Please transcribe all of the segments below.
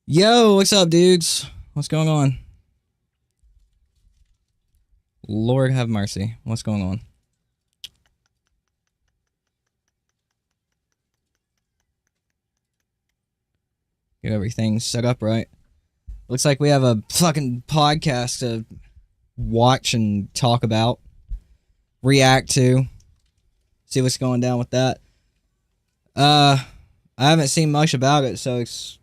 Yo, what's up, dudes? What's going on? Lord have mercy. What's going on? Get everything set up right. Looks like we have a fucking podcast to watch and talk about, react to, see what's going down with that. I haven't seen much about it, so it's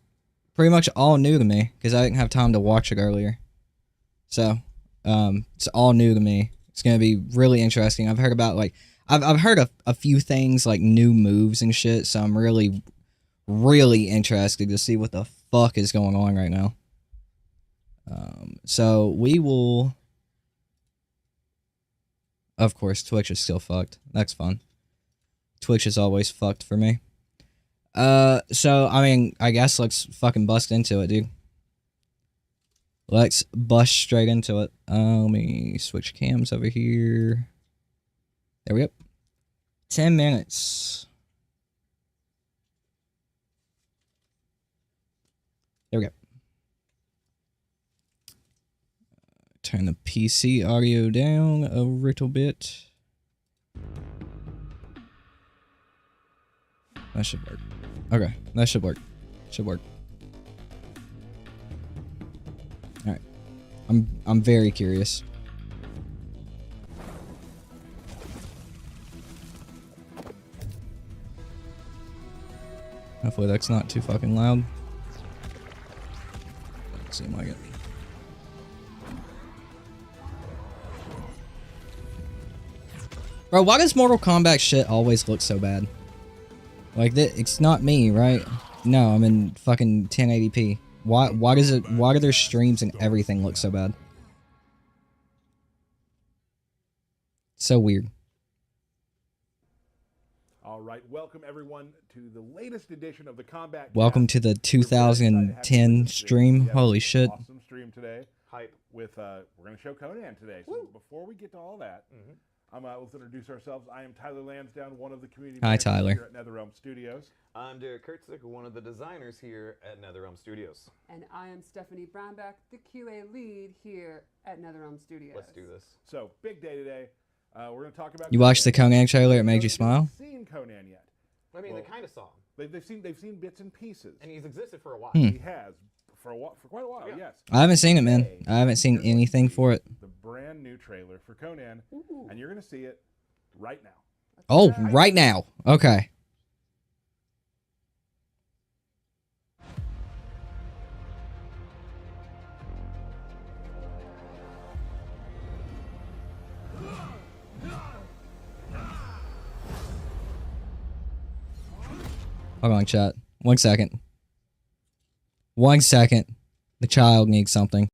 pretty much all new to me because I didn't have time to watch it earlier. So, it's all new to me. It's gonna be really interesting. I've heard about I've heard a few things like new moves and shit. So I'm really interested to see what the fuck is going on right now. So we will. Of course, Twitch is still fucked. That's fun. Twitch is always fucked for me. So, I mean, I guess let's fucking bust into it, dude. Let's bust straight into it. Let me switch cams over here. There we go. 10 minutes. There we go. Turn the PC audio down a little bit. That should work. Okay, that should work. Should work. All right. I'm very curious. Hopefully that's not too fucking loud. Doesn't seem like it. Bro, why does Mortal Kombat shit always look so bad? Like that, it's not me, right? No, I'm in fucking 1080p. Why do their streams and everything look so bad? So weird. All right, welcome everyone to the latest edition of the Kombat. Welcome to the 2010 stream. Holy shit. Awesome stream today. Hype with we're going to show Conan today. So before we get to all that, let's introduce ourselves. I am Tyler Lansdowne, one of the community managers here at NetherRealm Studios. I'm Derek Kurtzik, one of the designers here at NetherRealm Studios. And I am Stephanie Brownback, the QA lead here at NetherRealm Studios. Let's do this. So, big day today. We're going to talk about. You watched the Conan trailer? It made you smile? Seen Conan yet? I mean, they kind of saw him. They've seen bits and pieces. And he's existed for a while. He has for quite a while. Yes. I haven't seen it, man. I haven't seen anything for it. The brand new trailer for Conan, and you're going to see it right now. Oh, right now. Okay. Hold on, chat. 1 second. 1 second. The child needs something.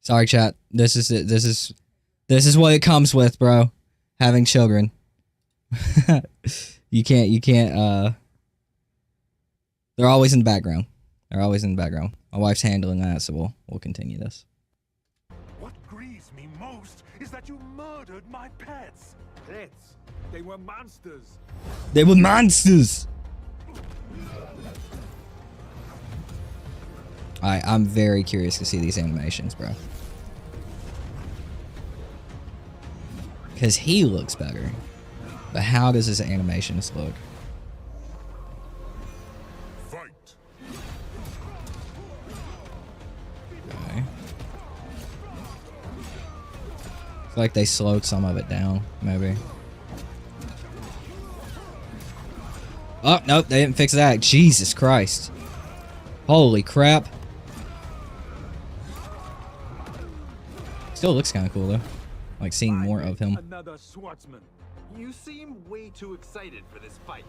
Sorry, chat. This is it. This is what it comes with, bro. Having children. You can't, they're always in the background. They're always in the background. My wife's handling that, so we'll continue this. What grieves me most is that you murdered my pets. Pets? They were monsters. They were monsters! Alright, I'm very curious to see these animations, bro. Because he looks better. But how does his animations look? Fight. Okay. It's like they slowed some of it down, maybe. Oh, nope, they didn't fix that. Jesus Christ. Holy crap. Still looks kind of cool, though. Like seeing more of him. Another swordsman. You seem way too excited for this fight.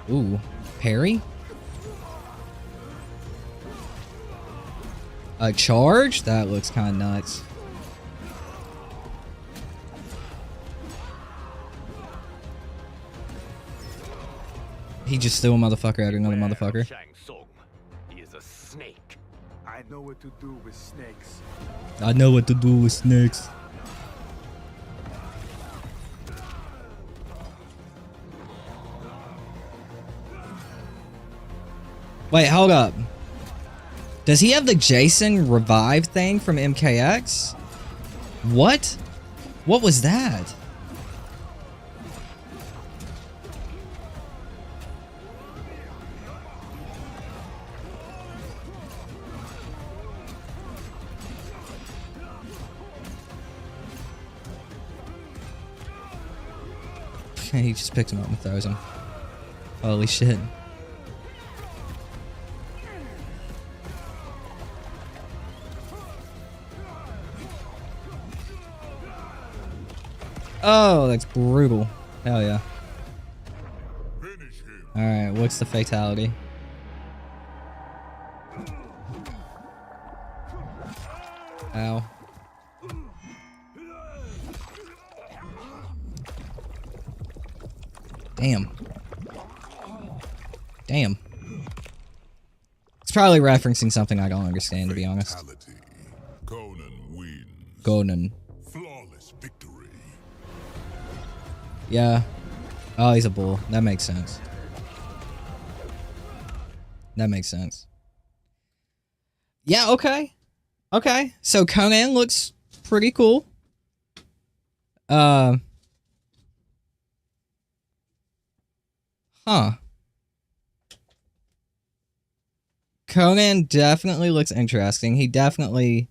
Ooh, parry? A charge? That looks kind of nuts. He just threw a motherfucker at another motherfucker. Shang Tsung. He is a snake. I know what to do with snakes. I know what to do with snakes. Wait, hold up. Does he have the Jason revive thing from MKX? What? What was that? He just picks him up and throws him. Holy shit. Oh, that's brutal. Hell yeah. Alright, what's the fatality? Ow. Damn. Damn. It's probably referencing something I don't understand, to be honest. Conan wins. Conan. Flawless victory. Yeah. Oh, he's a bull. That makes sense. That makes sense. Yeah, okay. Okay. So Conan looks pretty cool. Huh. Conan definitely looks interesting. He definitely...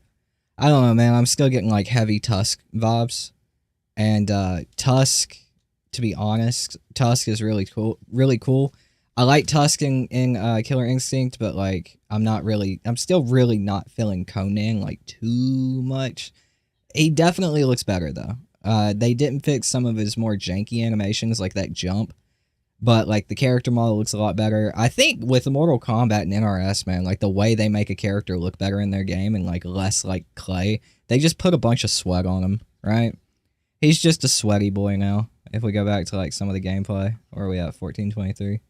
I don't know, man. I'm still getting, like, heavy Tusk vibes. And, Tusk, to be honest, Tusk is really cool. Really cool. I like Tusk in Killer Instinct, but, like, I'm still really not feeling Conan, like, too much. He definitely looks better, though. They didn't fix some of his more janky animations, like that jump. But, like, the character model looks a lot better. I think with Mortal Kombat and NRS, man, like, the way they make a character look better in their game and, like, less like clay, they just put a bunch of sweat on him, right? He's just a sweaty boy now. If we go back to, like, some of the gameplay. Where are we at? 1423.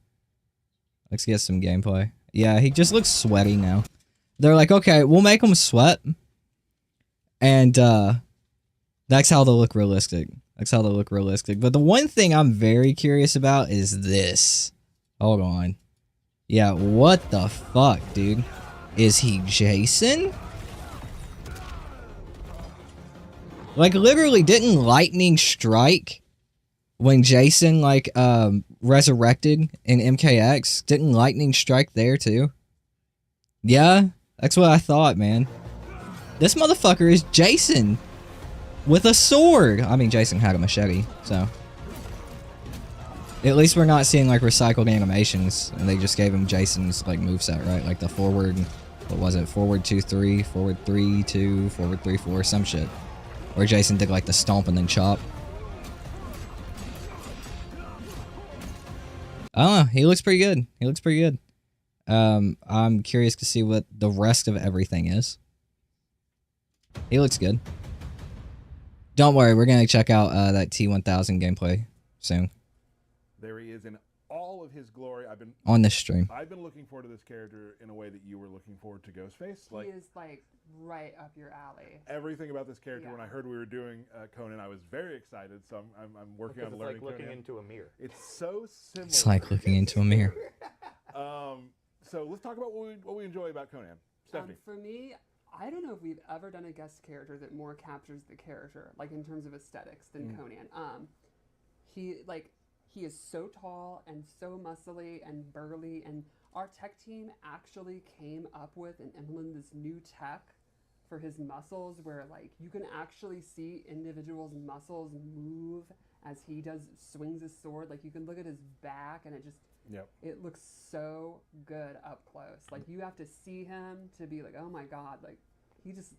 Let's get some gameplay. Yeah, he just looks sweaty now. They're like, okay, we'll make him sweat. And, that's how they'll look realistic. That's how they look realistic. But the one thing I'm very curious about is this. Hold on. Yeah, what the fuck, dude? Is he Jason? Like, literally, didn't lightning strike when Jason, like, resurrected in MKX? Didn't lightning strike there, too? Yeah, that's what I thought, man. This motherfucker is Jason. With a sword! I mean, Jason had a machete, so... At least we're not seeing, like, recycled animations, and they just gave him Jason's, like, moveset, right? Like, the forward... What was it? Forward 2-3, forward 3-2, forward 3-4, some shit. Where Jason did, like, the stomp and then chop. I don't know, he looks pretty good. He looks pretty good. I'm curious to see what the rest of everything is. He looks good. Don't worry, we're gonna check out that T1000 gameplay soon. There he is in all of his glory. On this stream. I've been looking forward to this character in a way that you were looking forward to Ghostface. He is like right up your alley. Everything about this character. When I heard we were doing Conan, I was very excited. So I'm working on learning. It's like looking Conan. into a mirror. It's so similar. It's like looking into a mirror. So let's talk about what we enjoy about Conan. Stephanie. For me, I don't know if we've ever done a guest character that more captures the character, like in terms of aesthetics, than Conan. He is so tall and so muscly and burly, and our tech team actually came up with and implemented this new tech for his muscles, where like you can actually see individuals' muscles move as he swings his sword. Like you can look at his back, and it looks so good up close. Like you have to see him to be like, oh my god, like he's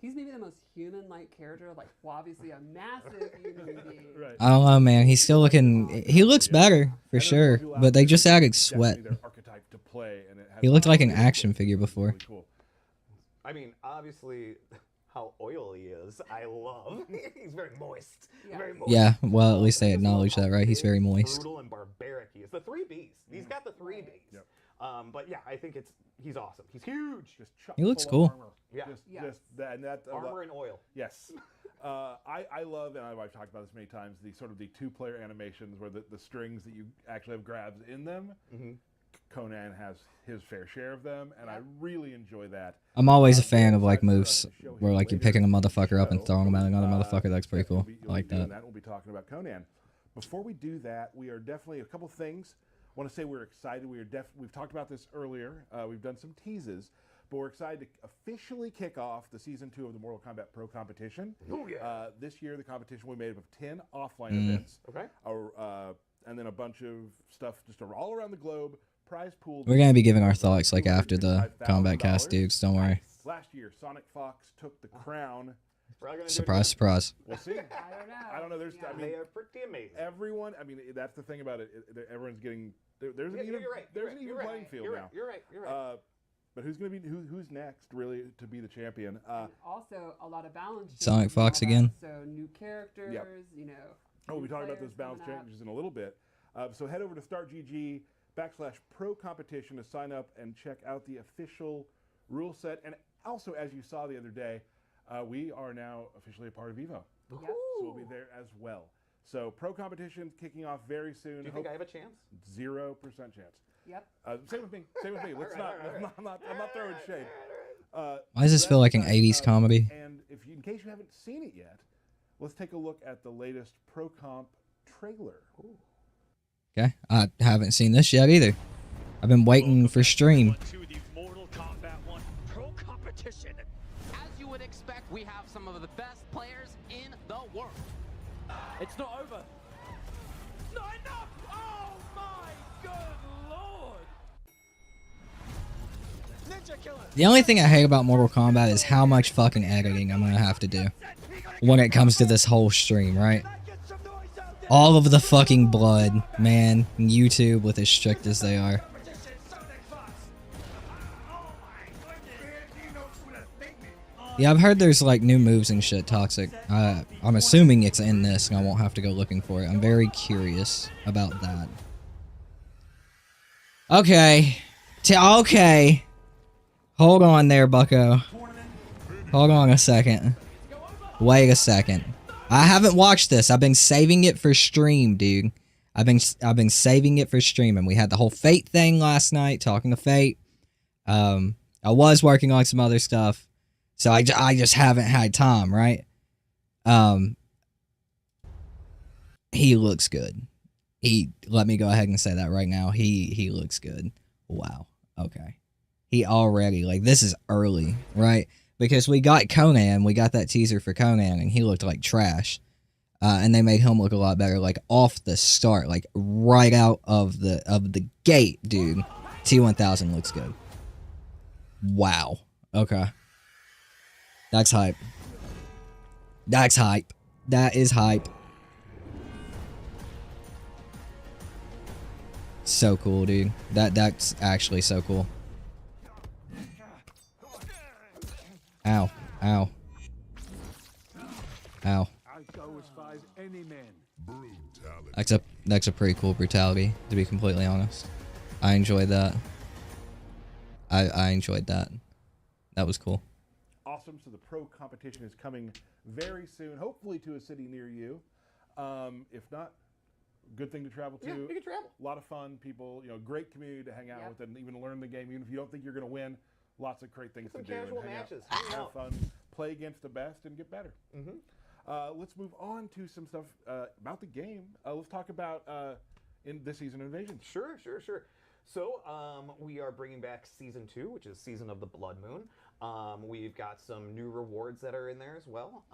maybe the most human-like character. Like, well, obviously a massive human being. Right. I don't know, man. He's still looking. He looks better for sure, but they just added sweat. He looked like an action figure before. Really cool. I mean, obviously, how oily he is. I love. He's very moist. Yeah. Very moist. Yeah, well, at least they acknowledge that, right? He's very moist. Brutal and barbaric he is. The 3 Bs. He's got the 3 Bs. Yep. But yeah, I think he's awesome. He's huge. Just chock He looks full of cool. armor. Yeah. Just that, and that Armor and oil. Yes. I love, and I've talked about this many times, the sort of the 2-player animations where the strings that you actually have grabs in them. Mm-hmm. Conan has his fair share of them, and I really enjoy that. I'm always a fan of like moves where like you're picking a motherfucker up and throwing him at another motherfucker. That's pretty cool. I like that. We'll be talking about Conan. Before we do that, we are definitely a couple things. I want to say we're excited. We've talked about this earlier. We've done some teases, but we're excited to officially kick off the season 2 of the Mortal Kombat Pro competition. Oh yeah. This year, the competition will be made up of 10 offline events. Okay. And then a bunch of stuff just all around the globe. Prize pool. We're gonna be giving our thoughts like after the Kombat Cast, dudes. Don't worry. Last year, Sonic Fox took the crown. Surprise, surprise. We'll see. I don't know. I don't know. There's, Yeah. I mean, They are pretty amazing. everyone. I mean, that's the thing about it. Everyone's getting there's an Yeah, even you're right. there's You're an right. even You're playing right. field You're now. right. You're right. You're right. But who's gonna be who's next really to be the champion? And also, a lot of balance. Sonic changes Fox now, again. So new characters, you know. We'll be new talking about players those balance coming up. changes in a little bit. So head over to StartGG/Pro Competition to sign up and check out the official rule set. And also, as you saw the other day, we are now officially a part of Evo. Yep. So we'll be there as well. So Pro Competition kicking off very soon. Do you think I have a chance? 0% chance. Yep. Same with me. Same with me. Let's All not. right. I'm not throwing shade. Why does this feel like an 80s comedy? And in case you haven't seen it yet, let's take a look at the latest Pro Comp trailer. Okay, I haven't seen this yet either. I've been waiting for stream. To the Mortal Kombat 1 Pro competition. As you would expect, we have some of the best players in the world. It's not over. Not enough! Oh my good lord! Ninja Killer! The only thing I hate about Mortal Kombat is how much fucking editing I'm gonna have to do when it comes to this whole stream, right? All of the fucking blood, man. YouTube with as strict as they are. Yeah, I've heard there's like new moves and shit, Toxic. I'm assuming it's in this and I won't have to go looking for it. I'm very curious about that. Okay. Okay. Hold on there, bucko. Hold on a second. Wait a second. I haven't watched this. I've been saving it for stream, dude. I've been saving it for stream, and we had the whole Fate thing last night, talking to Fate. I was working on some other stuff, so I just haven't had time, right? He looks good. Let me go ahead and say that right now. He looks good. Wow. Okay. He already, like, this is early, right? Because we got Conan, we got that teaser for Conan, and he looked like trash. And they made him look a lot better, like, off the start, like, right out of the gate, dude. T-1000 looks good. Wow. Okay. That's hype. That's hype. That is hype. So cool, dude. That's actually so cool. Ow. Ow. Ow. That's a pretty cool brutality, to be completely honest. I enjoyed that. I enjoyed that. That was cool. Awesome. So the Pro competition is coming very soon, hopefully to a city near you. If not, good thing to travel to. Yeah, you can travel. A lot of fun, people, great community to hang out with and even learn the game. Even if you don't think you're going to win, lots of great things to do. Casual and hang matches. Out, Hang have out. fun, play against the best, and get better. Let's move on to some stuff about the game. Let's talk about in this season of Invasion. Sure. So, we are bringing back Season 2, which is Season of the Blood Moon. We've got some new rewards that are in there as well.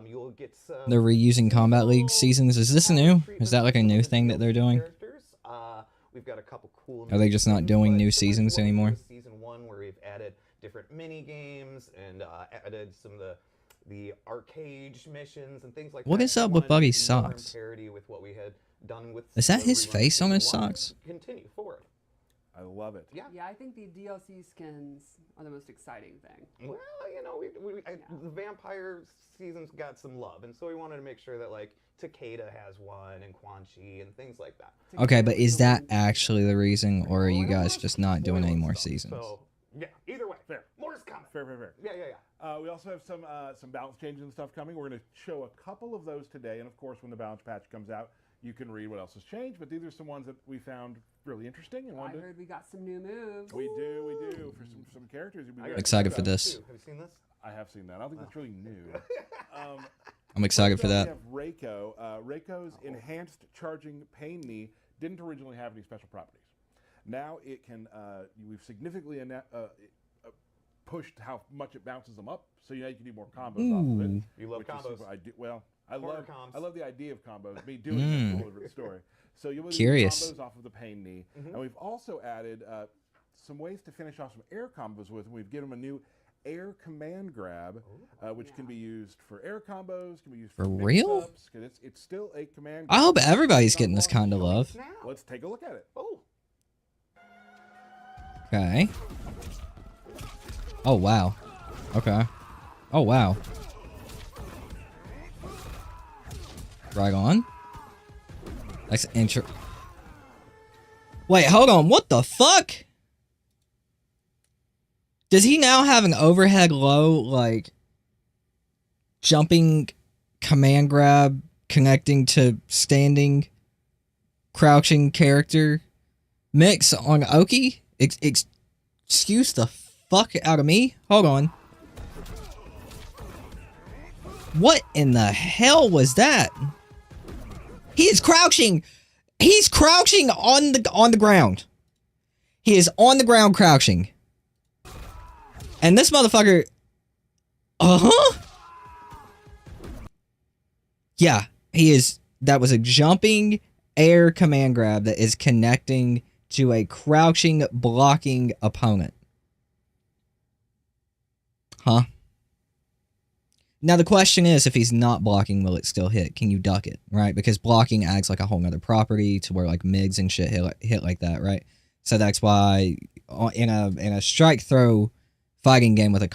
You'll get some... They're reusing Combat League seasons. Is this new? Is that like a new thing that they're doing? We've got a couple cool... Are they just not doing new seasons anymore? Season 1, where we've added different mini games and added some of the arcade missions and things like that. What is up We with wanted to Buggy's be more in socks? parity with what we had done with Is that his rerun face on his Season 1. socks? Continue forward. I love it. Yeah. Yeah, I think the DLC skins are the most exciting thing. Well, you know, the vampire season's got some love, and so we wanted to make sure that like Takeda has one and Quan Chi and things like that. Okay, but is that actually the reason, or are you guys just not doing any more seasons? So yeah, either way, Fair. More is coming. Fair. Yeah. We also have some balance changes and stuff coming. We're going to show a couple of those today, and of course, when the balance patch comes out, you can read what else has changed. But these are some ones that we found really interesting and I wanted. heard we got some new moves. We do for some characters. You'd be very Excited for about. this. Have you seen this? I have seen that. I don't think that's really new. I'm excited for We that. have Reiko. Reiko's enhanced charging pain knee didn't originally have any special properties. Now it can. We've significantly pushed how much it bounces them up, so you can do more combos off of it. You love which is combos. super- I do, well, I Corner love combs. the idea of combos. Me doing it is a whole different story. So you'll be doing Curious. combos off of the pain knee, and we've also added some ways to finish off some air combos with. And we've given them a new air command grab, which can be used for air combos, can be used For mix-ups, real? 'cause it's still a command. I hope grab. everybody's getting this kind of love. Now. Let's take a look at it. Oh. Okay. Oh, wow. Okay. Oh, wow. Right on. That's Wait, hold on. What the fuck? Does he now have an overhead low, like, jumping command grab connecting to standing, crouching character mix on Oki? Excuse the fuck out of me. Hold on. What in the hell was that? He is crouching. He's crouching on the ground. He is on the ground crouching. And this motherfucker... Uh-huh? Yeah, he is... That was a jumping air command grab that is connecting to a crouching, blocking opponent. Huh? Now the question is, if he's not blocking, will it still hit? Can you duck it, right? Because blocking acts like a whole nother property to where like MIGs and shit hit like that, right? So that's why in a strike throw fighting game with a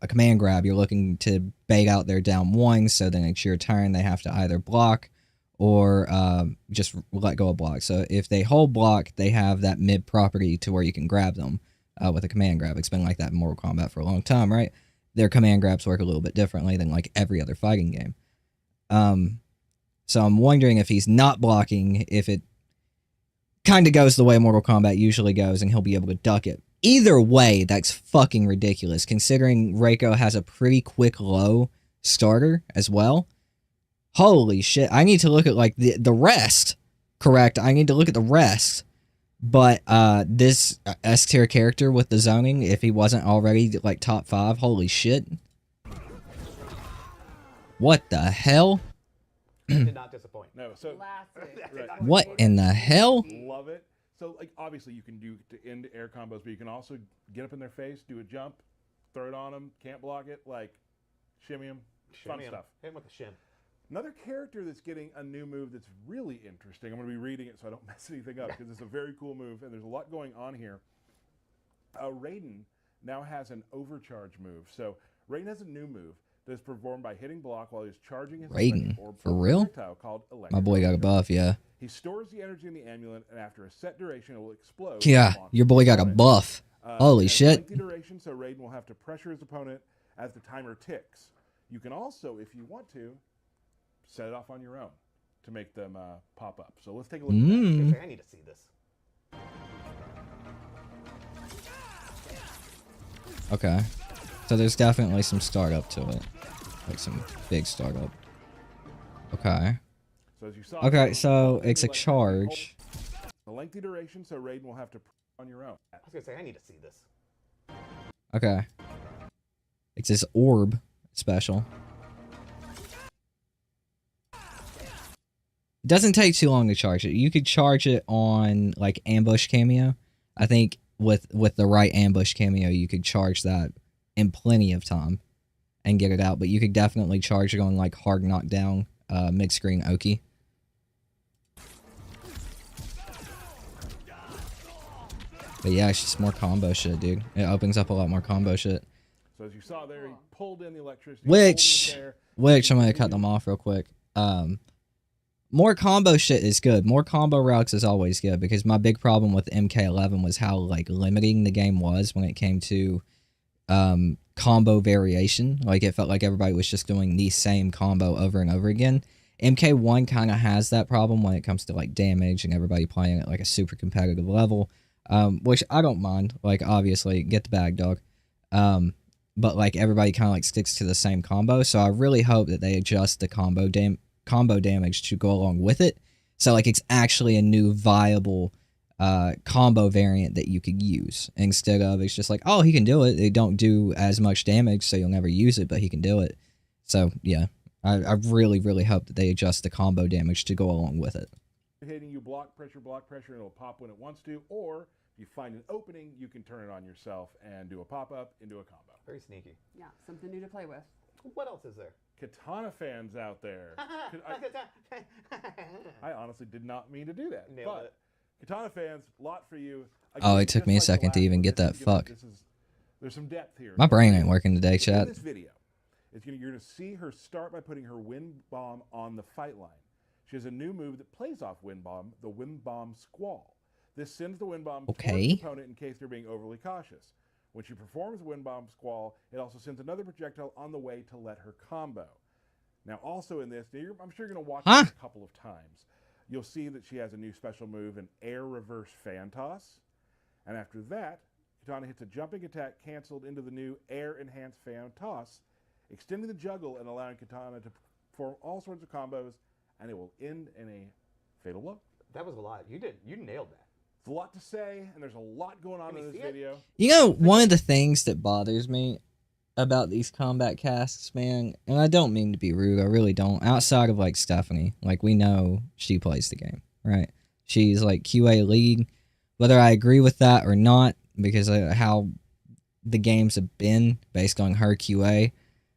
command grab, you're looking to bait out their down one, so then it's your turn. They have to either block or just let go of block. So if they hold block, they have that mid property to where you can grab them with a command grab. It's been like that in Mortal Kombat for a long time, right? Their command grabs work a little bit differently than like every other fighting game. So I'm wondering if he's not blocking, if it kind of goes the way Mortal Kombat usually goes and he'll be able to duck it. Either way, that's fucking ridiculous, considering Reiko has a pretty quick low starter as well. Holy shit, I need to look at like the rest. Correct, I need to look at the rest. But this S tier character with the zoning, if he wasn't already like top 5, holy shit. What the hell? Did not disappoint. No, so Classic. Right. What in the hell? love it. So like obviously you can do to end air combos, but you can also get up in their face, do a jump, throw it on them, can't block it, like shimmy them, fun stuff. Hit him with the shim. Another character that's getting a new move that's really interesting. I'm going to be reading it so I don't mess anything up because it's a very cool move and there's a lot going on here. Raiden now has an overcharge move. So Raiden has a new move that is performed by hitting block while he's charging his Raiden? orb For real? projectile called electric. My boy got a buff, yeah. He stores the energy in the amulet, and after a set duration, it will explode. Yeah, your boy got a buff. Holy It has shit. lengthy duration, so Raiden will have to pressure his opponent as the timer ticks. You can also, if you want to, set it off on your own to make them pop up. So let's take a look at that. I need to see this. Okay. So there's definitely some startup to it. Like some big startup. Okay. So as you saw, Okay, so it's a like- charge. The lengthy duration, so Raiden will have to on your own. I was gonna say I need to see this. Okay. It's his orb special. It doesn't take too long to charge it. You could charge it on like ambush cameo. I think with the right ambush cameo, you could charge that in plenty of time and get it out. But you could definitely charge it on like hard knockdown mid screen Oki. But yeah, it's just more combo shit, dude. It opens up a lot more combo shit. So as you saw there, he pulled in the electricity. Which I'm gonna cut them off real quick. More combo shit is good. More combo routes is always good, because my big problem with MK11 was how like limiting the game was when it came to combo variation. Like it felt like everybody was just doing the same combo over and over again. MK1 kind of has that problem when it comes to like damage and everybody playing at like a super competitive level, which I don't mind. Like obviously, get the bag, dog. But like everybody kind of like sticks to the same combo. So I really hope that they adjust the combo damage to go along with it. So like it's actually a new viable combo variant that you could use, instead of it's just like, oh, he can do it. They don't do as much damage, so you'll never use it, but he can do it. So yeah, I really, really hope that they adjust the combo damage to go along with it. Hitting you block pressure, and it'll pop when it wants to, or if you find an opening, you can turn it on yourself and do a pop-up into a combo. Very sneaky. Yeah, something new to play with. What else is there? Katana fans out there. I honestly did not mean to do that. Nailed it. Katana fans, lot for you. Oh, it took me a second to even get that fuck. There's some depth here. My brain ain't working today, chat. In this video, you're going to see her start by putting her wind bomb on the fight line. She has a new move that plays off wind bomb, the wind bomb squall. This sends the wind bomb towards the opponent in case they're being overly cautious. When she performs the wind bomb squall, it also sends another projectile on the way to let her combo. Now, also in this, I'm sure you're going to watch this a couple of times. You'll see that she has a new special move, an air reverse fan toss. And after that, Katana hits a jumping attack canceled into the new air enhanced fan toss, extending the juggle and allowing Katana to perform all sorts of combos, and it will end in a fatal blow. That was a lot. You nailed that. It's a lot to say, and there's a lot going on in this video. You know, one of the things that bothers me about these combat casts, man, and I don't mean to be rude, I really don't, outside of like Stephanie, like we know she plays the game, right? She's like QA lead, whether I agree with that or not, because of how the games have been based on her QA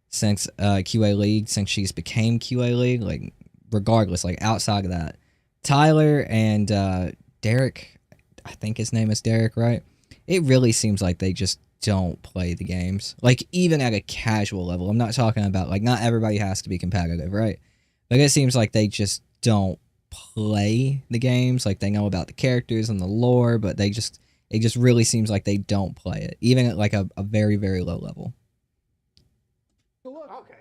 since QA league, since she's became QA league, like regardless, like outside of that, Tyler and Derek, I think his name is Derek, right? It really seems like they just don't play the games, like even at a casual level. I'm not talking about like, not everybody has to be competitive, right? But it seems like they just don't play the games. Like they know about the characters and the lore, but it just really seems like they don't play it, even at like a very, very low level. Okay.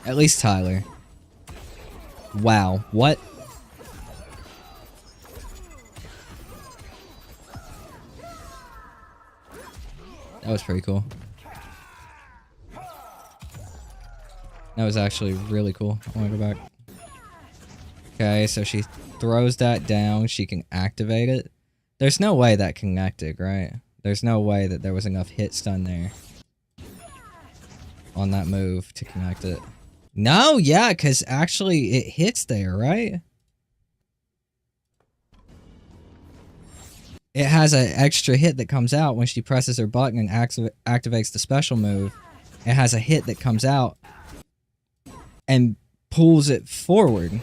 At least Tyler. Wow, what? That was pretty cool. That was actually really cool. I want to go back. Okay, so she throws that down. She can activate it. There's no way that connected, right? There's no way that there was enough hit stun there on that move to connect it. No, yeah, because actually it hits there, right? It has an extra hit that comes out when she presses her button and activates the special move. It has a hit that comes out and pulls it forward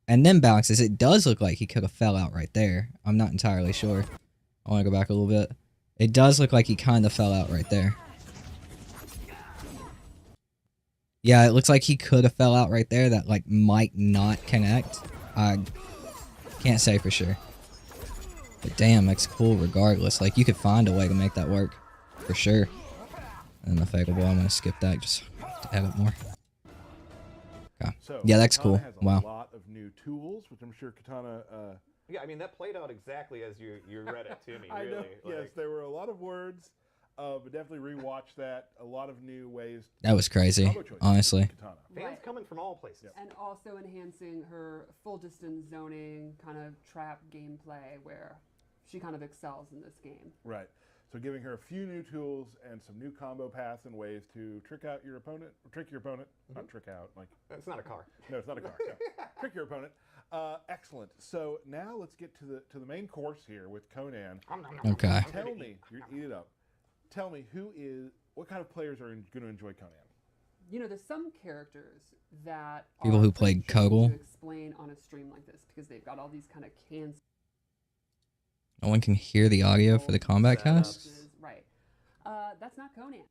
and then bounces. It does look like he could have fell out right there. I'm not entirely sure. I want to go back a little bit. It does look like he kind of fell out right there. Yeah, it looks like he could have fell out right there. That like might not connect. I can't say for sure. But damn, that's cool regardless. Like, you could find a way to make that work. For sure. And the fatal blow, I'm going to skip that just to edit more. Okay. So, yeah, that's Katana cool. has a Wow. lot of new tools, which I'm sure Katana... Yeah, I mean, that played out exactly as you read it to me, I really. know, Like, yes, there were a lot of words, but definitely rewatch that. A lot of new ways. That was crazy, combo choices honestly. with Katana. fans coming from all places. And also enhancing her full distance zoning kind of trap gameplay where she kind of excels in this game. Right. So giving her a few new tools and some new combo paths and ways to trick out your opponent, or trick your opponent, not trick out, like... It's not a car. No, it's not a car. No. Trick your opponent. Excellent. So now let's get to the main course here with Conan. Okay. Tell me, you eat it up. Tell me what kind of players are going to enjoy Conan? you know, there's some characters that People are who pretty played tricky Kogel. to explain on a stream like this because they've got all these kind of cans. No one can hear the audio for the Kombat Cast. Right. That's not Conan.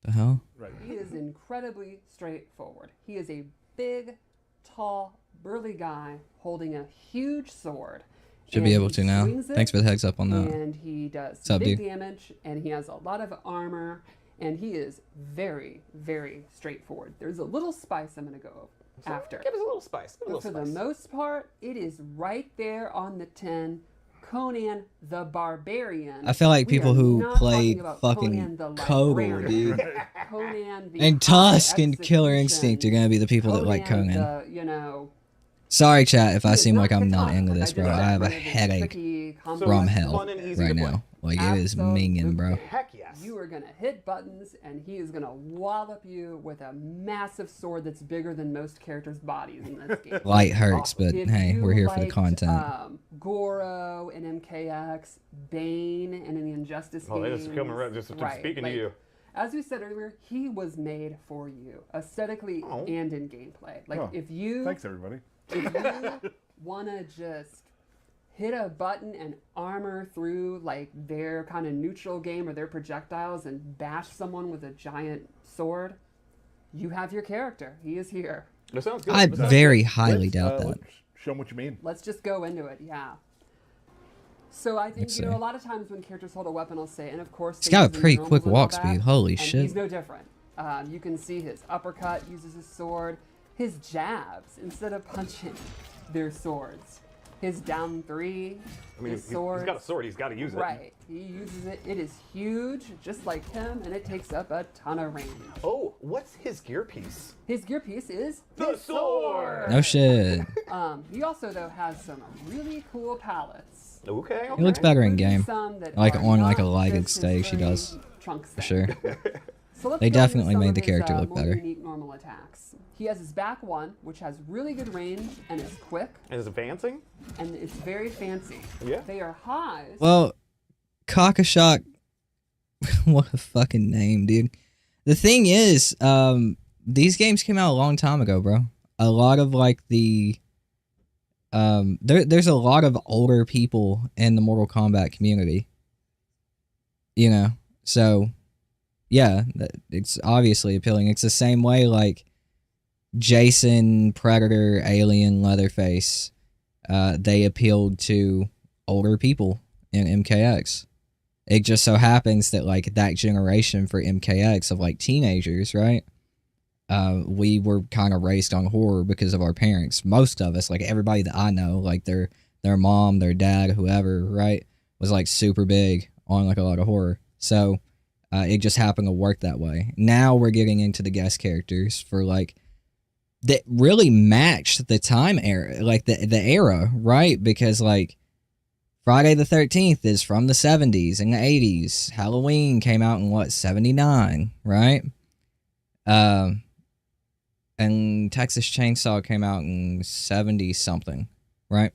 The hell? Right. He is incredibly straightforward. He is a big, tall, burly guy holding a huge sword. Should be And able he to now. swings it, Thanks for the heads up on that. And he does What's up, big dude? damage, and he has a lot of armor, and he is very, very straightforward. There's a little spice I'm going to go after. Give us a little spice. Give us a But for little the spice. most part, it is right there on the tin. Conan the Barbarian. I feel like We people are who not played talking about fucking Conan the Kogel, librarian. dude. Conan the And high Tusk and Killer execution. Instinct are gonna be the people that like Conan. The, you know, Sorry, chat, if I he is seem like I'm not Katana. into Like, this, I bro. just I have a got rid of his headache tricky So from it's hell fun and easy right to play. now. Like, it is minging, bro. Heck yes. You are going to hit buttons, and he is going to wallop you with a massive sword that's bigger than most characters' bodies in this game. Light hurts, but If hey, you we're here for the liked, content. Goro in MKX, Bane in the Injustice Oh, they games. just coming right, just speaking like, to you. As we said earlier, he was made for you, aesthetically Oh. and in gameplay. Like Oh, if you Thanks, everybody. if you want to just hit a button and armor through like their kind of neutral game or their projectiles and bash someone with a giant sword, you have your character. He is here. That sounds good. I That sounds very good. highly Let's, doubt that. let's show them what you mean. Let's just go into it. Yeah. So I think, Let's you know, see. a lot of times when characters hold a weapon, I'll say, and of course, He's they got a use pretty normals quick and all walk that, speed. Holy and shit. He's no different. You can see his uppercut uses his sword. His jabs, instead of punching, they're swords. His down three, I mean, his he's sword. got a sword. He's got to use it. Right. He uses it. It is huge, just like him, and it takes up a ton of range. Oh, what's his gear piece? His gear piece is The his sword! No shit. He also, though, has some really cool palettes. Okay. He looks better in Including game. some that Like, are on, like, a not lighted just his stage, he furry does. trunk For set. sure. So let's They go into definitely some made of the his, character look more better. unique normal attacks. He has his back one, which has really good range and is quick, And is advancing? and it's very fancy. Yeah. They are highs. Well, Cockashock. What a fucking name, dude. The thing is, these games came out a long time ago, bro. A lot of like the there's a lot of older people in the Mortal Kombat community. You know, so yeah, it's obviously appealing. It's the same way like Jason, Predator, Alien, Leatherface. They appealed to older people in MKX. It just so happens that like that generation for MKX of like teenagers, right? We were kind of raised on horror because of our parents. Most of us, like everybody that I know, like their mom, their dad, whoever, right, was like super big on like a lot of horror. So it just happened to work that way. Now we're getting into the guest characters for like that really matched the time era, like the era, right? Because like Friday the 13th is from the 70s and the 80s. Halloween came out in what, 79, right? And Texas Chainsaw came out in 70 something, right?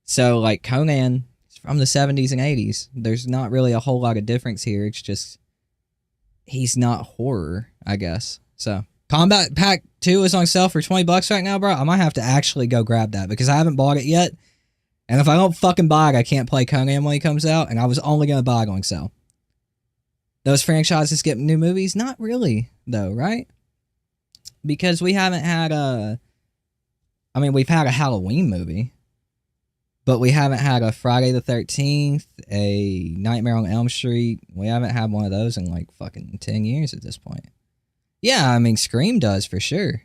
So like Conan is from the 70s and 80s. There's not really a whole lot of difference here. It's just he's not horror, I guess. So Combat Pack 2 is on sale for $20 right now, bro. I might have to actually go grab that because I haven't bought it yet. And if I don't fucking buy it, I can't play Conan when he comes out. And I was only going to buy it on sale. Those franchises get new movies? Not really, though, right? Because we haven't had we've had a Halloween movie. But we haven't had a Friday the 13th, a Nightmare on Elm Street. We haven't had one of those in like fucking 10 years at this point. Yeah, I mean, Scream does for sure.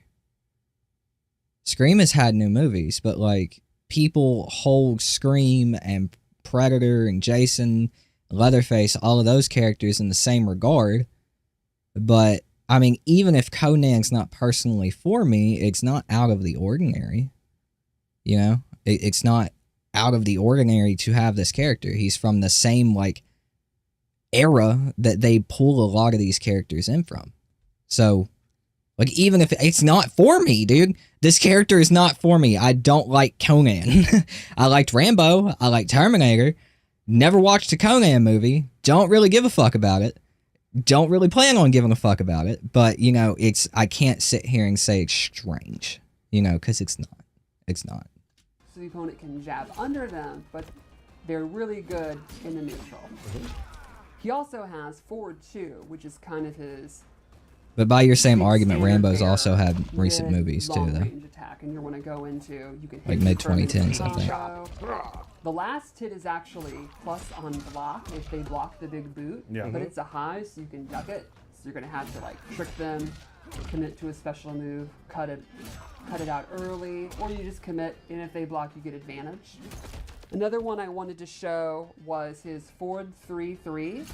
Scream has had new movies, but like people hold Scream and Predator and Jason, Leatherface, all of those characters in the same regard. But I mean, even if Conan's not personally for me, it's not out of the ordinary. You know, it's not out of the ordinary to have this character. He's from the same like era that they pull a lot of these characters in from. So, like, even if it's not for me, dude, this character is not for me. I don't like Conan. I liked Rambo. I liked Terminator. Never watched a Conan movie. Don't really give a fuck about it. don't really plan on giving a fuck about it, but you know, I can't sit here and say it's strange, you know, because it's not. So the opponent can jab under them, but they're really good in the neutral. He also has forward 2, which is kind of his. But by your same big argument, standard Rambo's bearer, also had recent mid, movies too, though. long-range attack, and you want to go into, you can hit Like the mid-2010s, I permanent think. combo. The last hit is actually plus on block if they block the big boot, Yeah. but it's a high, so you can duck it. So you're gonna have to like trick them, commit to a special move, cut it out early, or you just commit, and if they block, you get advantage. Another one I wanted to show was his forward 3-3,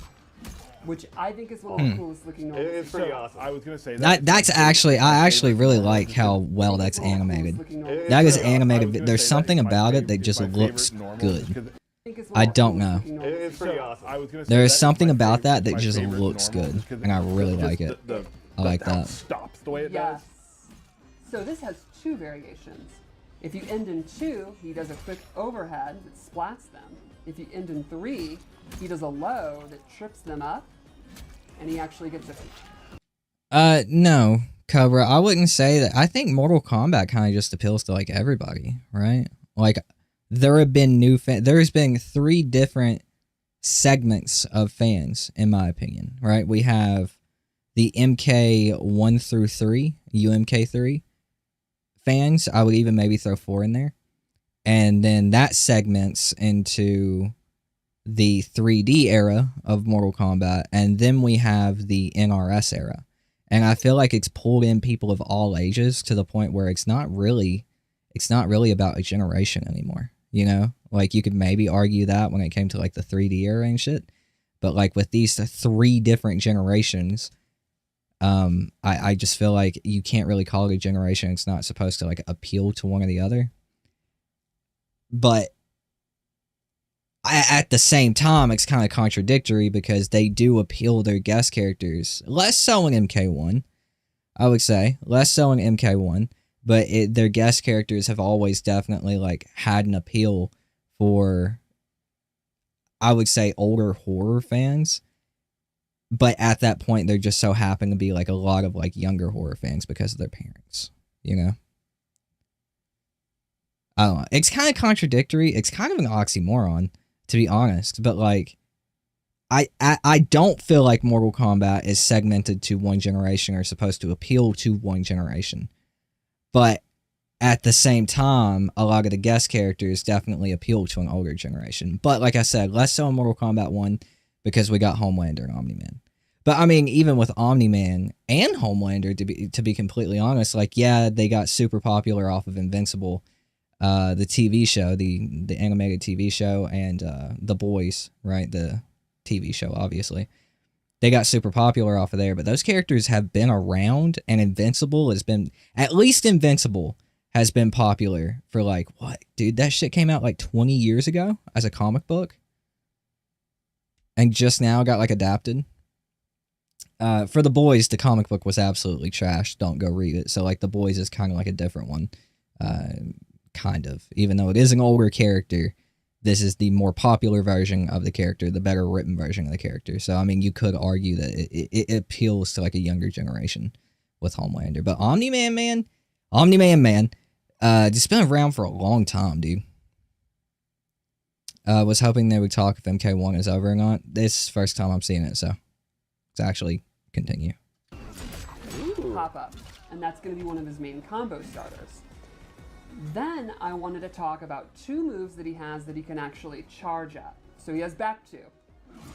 which I think is one of the coolest looking normal. It's pretty awesome. I was gonna say That's actually, I actually really like how well that's animated. That is animated. There's something about it that just looks good. I don't know. It's pretty awesome. I was gonna say There is that something my about favorite- that that my just favorite looks normal, good, because and I really just like it. The I like how it that. stops the way it Yes. does. So this has 2 variations. If you end in 2, he does a quick overhead that splats them. If you end in 3, he does a low that trips them up, and he actually gets a. No, Cobra, I wouldn't say that. I think Mortal Kombat kind of just appeals to like everybody, right? Like, there's been 3 different segments of fans, in my opinion, right? We have the MK 1 through 3, UMK3 fans. I would even maybe throw 4 in there. And then that segments into the 3D era of Mortal Kombat, and then we have the NRS era. And I feel like it's pulled in people of all ages to the point where it's not really about a generation anymore, you know? Like, you could maybe argue that when it came to like the 3D era and shit, but like with these 3 different generations, I just feel like you can't really call it a generation. It's not supposed to like appeal to one or the other. But at the same time, it's kind of contradictory because they do appeal their guest characters. Less so in MK1, I would say. Less so in MK1. But their guest characters have always definitely like had an appeal for, I would say, older horror fans. But at that point, there just so happen to be like a lot of like younger horror fans because of their parents, you know? I don't know. It's kind of contradictory. It's kind of an oxymoron, to be honest. But like, I don't feel like Mortal Kombat is segmented to one generation or supposed to appeal to one generation. But at the same time, a lot of the guest characters definitely appeal to an older generation. But like I said, less so in Mortal Kombat 1 because we got Homelander and Omni-Man. But I mean, even with Omni-Man and Homelander, to be completely honest, like, yeah, they got super popular off of Invincible, the TV show, the animated TV show, and The Boys, right? The TV show, obviously. They got super popular off of there, but those characters have been around, and Invincible has been, at least Invincible has been popular for like, what? Dude, that shit came out like 20 years ago as a comic book. And just now got like adapted. For The Boys, the comic book was absolutely trash. Don't go read it. So like The Boys is kind of like a different one. Kind of. Even though it is an older character, this is the more popular version of the character, the better written version of the character. So, I mean, you could argue that it appeals to like a younger generation with Homelander. But Omni-Man, man, it's been around for a long time, dude. Was hoping they would talk if MK1 is over or not. This is the first time I'm seeing it, so let's actually continue. Pop up, and that's going to be one of his main combo starters. Then I wanted to talk about 2 moves that he has that he can actually charge at. So he has back 2.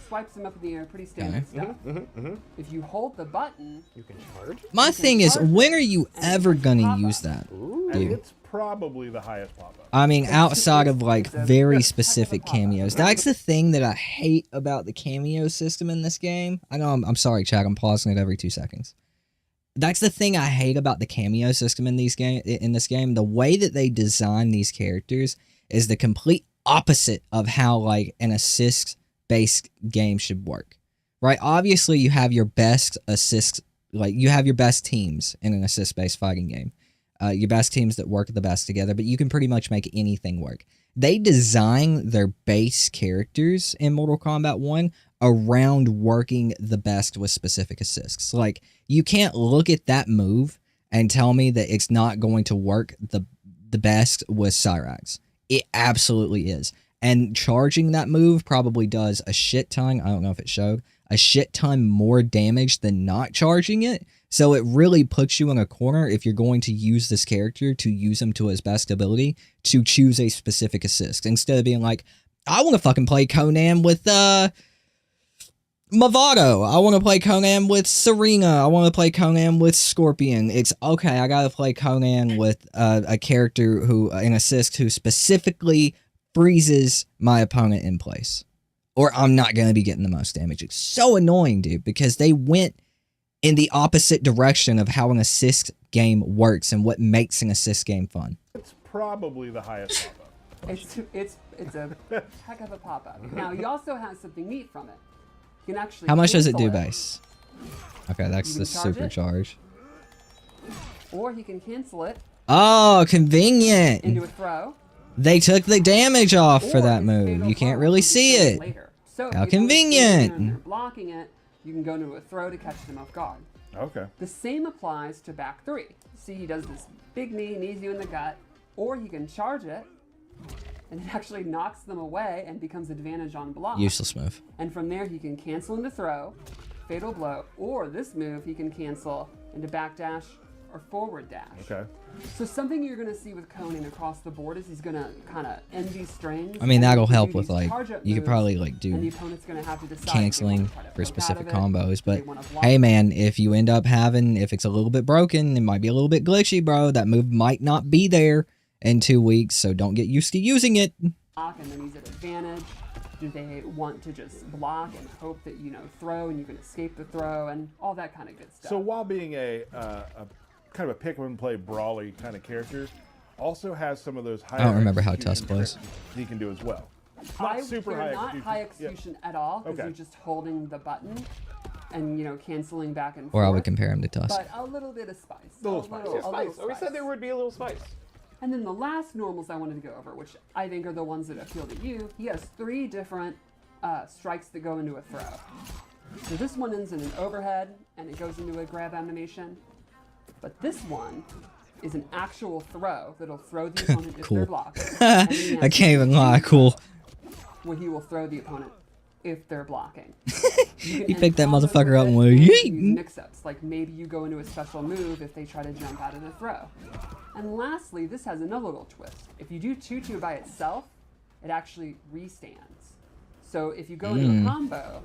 Swipes him up in the air, pretty standard stuff. If you hold the button, You can charge? My thing is, when are you ever gonna use that? And Dude. it's probably the highest pop-up. I mean, outside of like It's a very heck specific of a pop-up. cameos. That's the thing that I hate about the cameo system in this game. I know I'm sorry, Chad. I'm pausing it every 2 seconds. That's the thing I hate about the cameo system in this game. The way that they design these characters is the complete opposite of how like an assist-based game should work. Right? Obviously, you have your best assists, like you have your best teams in an assist-based fighting game. your best teams that work the best together, but you can pretty much make anything work. They design their base characters in Mortal Kombat 1 around working the best with specific assists. Like, you can't look at that move and tell me that it's not going to work the best with Cyrax. It absolutely is. And charging that move probably does a shit ton, I don't know if it showed, a shit ton more damage than not charging it. So it really puts you in a corner if you're going to use this character to use him to his best ability to choose a specific assist. Instead of being like, I want to fucking play Conan with Mavado. I want to play Conan with Serena. I want to play Conan with Scorpion. It's okay, I gotta play Conan with a character who, an assist who specifically freezes my opponent in place. Or I'm not going to be getting the most damage. It's so annoying, dude, because they went in the opposite direction of how an assist game works and what makes an assist game fun. It's probably the highest pop-up. It's a heck of a pop-up. Now, he also has something neat from it. You can actually How much does it cancel do base? Okay, that's the supercharge. Or he can cancel it Oh, convenient. into a throw. They took the damage off for or that his move. fatal You can't blow, really you can see kill him it. later. So How if you're convenient. standing there and you're blocking it, you can go into a throw to catch them off guard. Okay. The same applies to back three. See, he does this big knee, knees you in the gut, or he can charge it, and it actually knocks them away and becomes advantage on block. Useless move. And from there, he can cancel into throw, fatal blow, or this move he can cancel into backdash or forward dash. Okay. So something you're going to see with Conan across the board is he's going to kind of end these strings. I mean, and that'll he can help do with, these like, charge-up you could moves, probably, like, and do the opponent's going to have to decide if they canceling wanna try to for poke specific out of it, combos. if But they wanna block hey, it. man, if you end up having, if it's a little bit broken, it might be a little bit glitchy, bro. That move might not be there in 2 weeks, so don't get used to using it. Block and then he's at advantage. Do they want to just block and hope that, you know, throw and you can escape the throw and all that kind of good stuff? So while being a kind of a pick-and-play brawly kind of character, also has some of those high. I don't remember how Tusk plays. He can do as well. They're not high execution at all because Okay. you're just holding the button and, you know, canceling back and Or forth. I would compare him to Tusk. But a little bit of spice. A little spice. Yeah, spice. Oh, we said there would be a little spice. And then the last normals I wanted to go over, which I think are the ones that appeal to you, he has 3 different strikes that go into a throw. So this one ends in an overhead, and it goes into a grab animation. But this one is an actual throw that'll throw the opponent if Cool. they're blocked. And then he I has can't even lie. Cool. where he will throw the opponent if they're blocking. You picked that motherfucker up and went, yeet. Mix-ups, like maybe you go into a special move if they try to jump out of the throw. And lastly, this has another little twist. If you do 2-2 by itself, it actually restands. So if you go into a combo,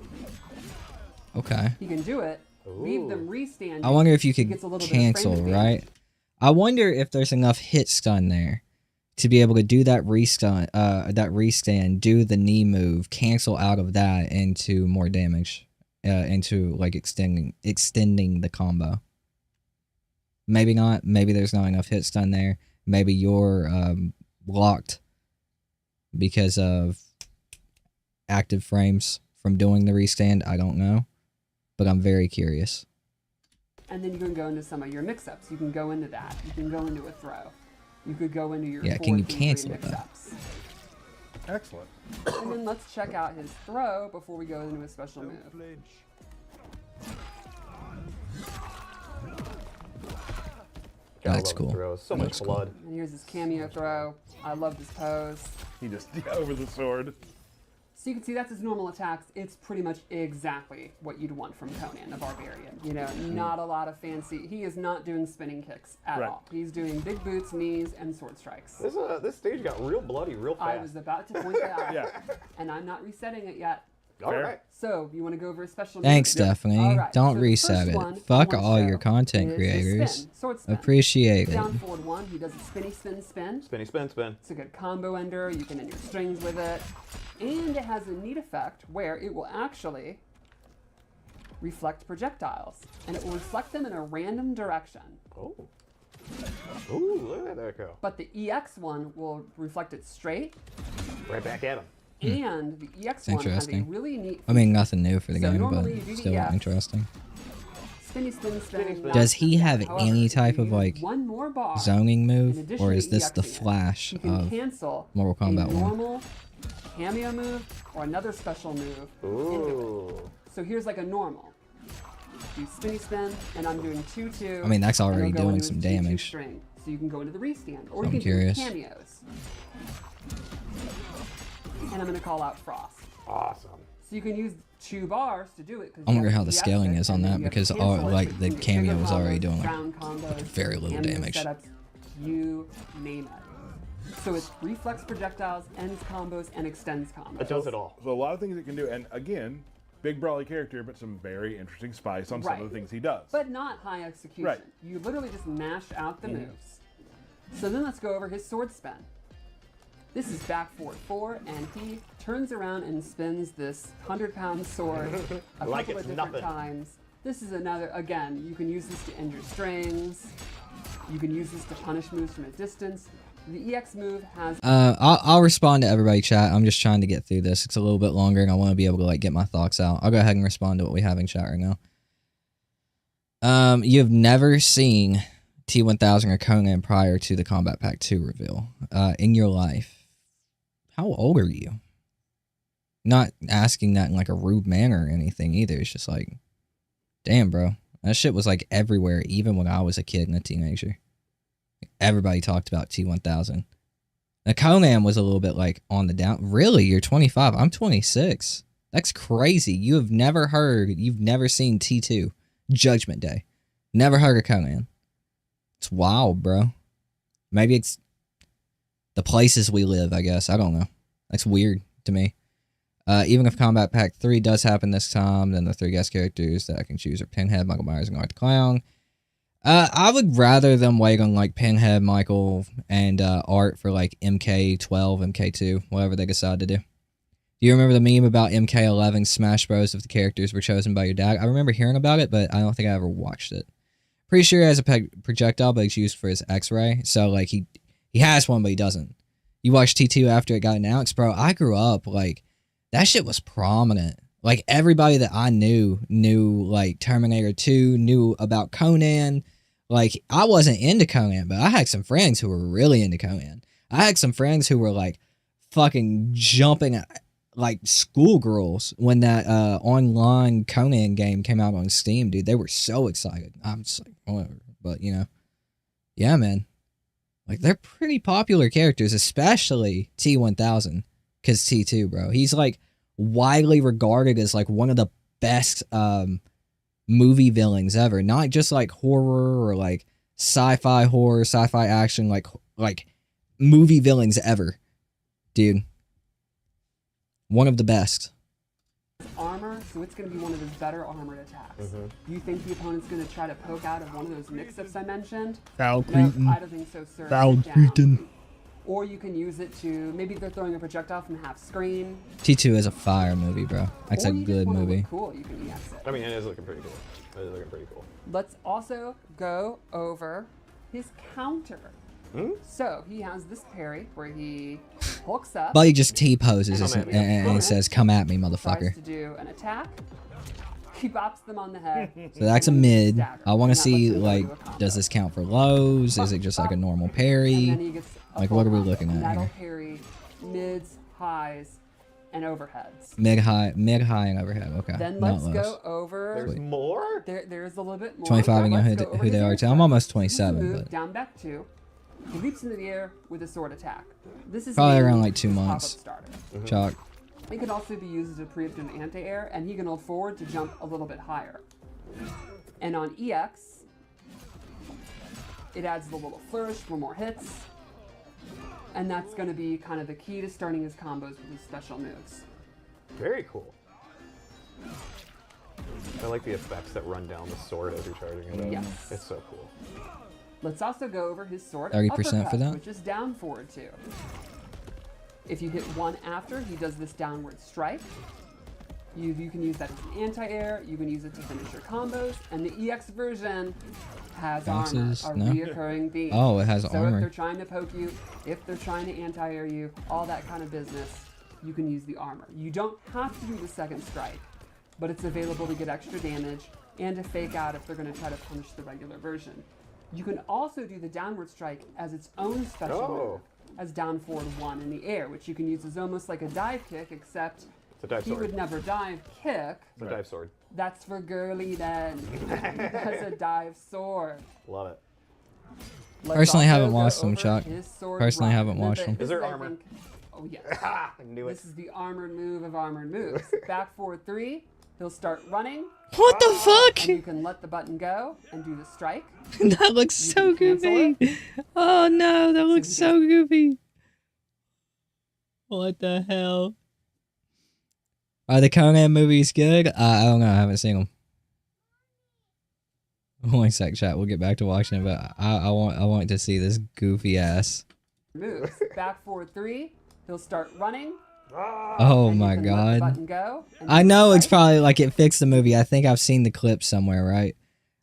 Okay. you can do it, leave them restand. I wonder if you He could gets a little bit of cancel, frame right? advantage. I wonder if there's enough hit stun there to be able to do that restand, do the knee move, cancel out of that into more damage, into like extending the combo. Maybe not. Maybe there's not enough hit stun there. Maybe you're blocked because of active frames from doing the restand. I don't know, but I'm very curious. And then you can go into some of your mix-ups. You can go into that. You can go into a throw. You could go into your Yeah, can you 4-2-3 cancel that? mix-ups. Excellent. And then let's check out his throw before we go into a special move. That's love cool. throws. So much That's cool. blood. And here's his cameo throw. I love this pose. He just over the sword. So you can see that's his normal attacks. It's pretty much exactly what you'd want from Conan the Barbarian. You know, not a lot of fancy. He is not doing spinning kicks at Right. all. He's doing big boots, knees, and sword strikes. This stage got real bloody real fast. I was about to point that out. Yeah. And I'm not resetting it yet. All Fair. right. So, you want to go over a special Thanks, move? Stephanie. All right, Don't so the reset first it. one Fuck I wanna all show your content is his creators. spin, sword spin. Appreciate it. Down forward 1, he does a spinny spin spin. Spinny spin spin. It's a good combo ender. You can end your strings with it. And it has a neat effect where it will actually reflect projectiles. And it will reflect them in a random direction. Oh. Ooh, look at that go. But the EX one will reflect it straight. Right back at him. And the EX one has a interesting. really neat I mean, nothing new for the So game, normally but you do still EX. interesting. spinny spin spin. Does he have However, any if type you of use like one more bar, zoning in move, addition or to is this the EXing it, Flash you can of cancel Mortal Kombat a 1? normal cameo move or another special move into it. So here's like a normal. Do spinny spin, and I'm doing 2-2. I mean, that's and already it'll go doing into some his 2-2 damage. String. So you can go into the restand, or I'm you can curious. do cameos. And I'm going to call out Frost. Awesome. So you can use 2 bars to do it. I wonder how the scaling is on that, because like the cameo was already doing like combos, very little cameo damage. Setups, you name it. So it's reflex projectiles, ends combos, and extends combos. It does it all. So a lot of things it can do, and again, big brawly character, but some very interesting spice on some of the things he does. But not high execution. Right. You literally just mash out the moves. So then let's go over his sword spin. This is back forward 4, and he turns around and spins this 100-pound sword a Like couple it's of different nothing. times. This is another, again, you can use this to end your strings. You can use this to punish moves from a distance. The EX move has... I'll respond to everybody, chat. I'm just trying to get through this. It's a little bit longer, and I want to be able to like get my thoughts out. I'll go ahead and respond to what we have in chat right now. You've never seen T1000 or Conan prior to the Kombat Pack 2 reveal in your life. How old are you? Not asking that in like a rude manner or anything either. It's just like, damn, bro. That shit was like everywhere, even when I was a kid and a teenager. Everybody talked about T1000. Now, Conan was a little bit like on the down. Really? You're 25. I'm 26. That's crazy. You've never seen T2. Judgment Day. Never heard of Conan. It's wild, bro. Maybe it's the places we live, I guess. I don't know. That's weird to me. Even if Kombat Pack 3 does happen this time, then the 3 guest characters that I can choose are Pinhead, Michael Myers, and Art the Clown. I would rather them wait on like Pinhead, Michael, and Art for like MK12, MK2, whatever they decide to do. Do you remember the meme about MK11 Smash Bros. If the characters were chosen by your dad? I remember hearing about it, but I don't think I ever watched it. Pretty sure he has a projectile, but it's used for his X-ray. So like he has one, but he doesn't. You watched T2 after it got announced, bro. I grew up like that shit was prominent. Like everybody that I knew like Terminator 2, knew about Conan. Like I wasn't into Conan, but I had some friends who were really into Conan. I had some friends who were like fucking jumping like schoolgirls when that online Conan game came out on Steam, dude. They were so excited. I'm just like, whatever. But you know, yeah, man. Like they're pretty popular characters, especially T1000, because T2, bro. He's like widely regarded as like one of the best movie villains ever. Not just like horror or like sci-fi horror, sci-fi action, like movie villains ever, dude. One of the best. Armor, so it's going to be one of his better armored attacks. Do you think the opponent's going to try to poke out of one of those mix-ups I mentioned? Foul No, Cretin. I don't think so, sir. Foul Sit down. Cretin. Or you can use it to, maybe they're throwing a projectile from half screen. T2 is a fire movie, bro. That's Or a you just good wanna movie. Look cool, you can EX it. I mean, it is looking pretty cool. It is looking pretty cool. Let's also go over his counter. So he has this parry where he hooks up. But he just T-poses Come at me. and says, come at me, Tries motherfucker. to do an attack. He bops them on the head. So that's a and then mid. stagger. I want to And that see, lets him go like, to a combo. does this count for lows? Is it just like a normal And parry? then he gets a Like, full what are we combo. looking at That'll here? parry mids, highs, and overheads. Mid, high, and overhead. Okay. Then not let's lows. go over. There's Sweet. more? There's a little bit more. 25, you know Let's who go over they his are air too. I'm strike. almost This is a 27, move, but down back 2. He leaps into the air with a sword attack. This is Probably mainly around, like, 2 his pop-up months. starter. chalk. It can also be used as a preemptive anti-air, and he can hold forward to jump a little bit higher. And on EX, it adds the little flourish for more hits, and that's going to be kind of the key to starting his combos with his special moves. Very cool. I like the effects that run down the sword as you're charging it up. Yes. It's so cool. Let's also go over his sword 30% for uppercut, that? which is down forward 2. If you hit 1 after, he does this downward strike. You can use that as an anti-air, you can use it to finish your combos, and the EX version has Bounces? armor, a No? reoccurring theme. Oh, it has so armor. if they're trying to poke you, if they're trying to anti-air you, all that kind of business, you can use the armor. You don't have to do the second strike, but it's available to get extra damage and to fake out if they're going to try to punish the regular version. You can also do the downward strike as its own special move, as down forward 1 in the air, which you can use as almost like a dive kick, except It's a dive he sword. would never dive kick. It's a dive sword. That's for girly then. That's a dive sword. Love it. Let's Personally, also haven't go watched them, over Chuck. his sword Personally, run. haven't Now, watched them. this Is there I armor? think- Oh, yes. I knew it. This is the armored move of armored moves. Back forward 3, he'll start running. What the fuck? And you can let the button go and do the strike. That looks so can cancel goofy. Oh no, that looks so goofy. What the hell? Are the Conan movies good? I don't know. I haven't seen them. One sec, chat. We'll get back to watching it, but I want to see this goofy ass. Moves. Back forward 3, he'll start running. Oh and my you can let the god. button go and I do the know it's strike. probably like it fixed the movie. I think I've seen the clip somewhere, right?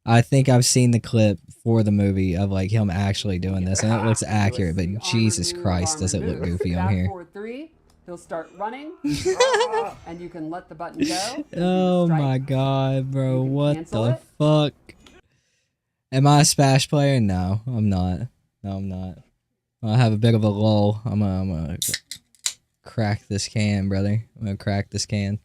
I think I've seen the clip for the movie of like him actually doing this, and it looks accurate. But The Jesus armored move, Christ, does it armored look move. goofy on Back here? forward 3, he'll start running. And you can let the button go. and do the Oh strike. my god, bro! You can What cancel the it. fuck? Am I a Smash player? No, I'm not. No, I'm not. I have a bit of a lull. I'm gonna crack this can, brother. I'm gonna crack this can.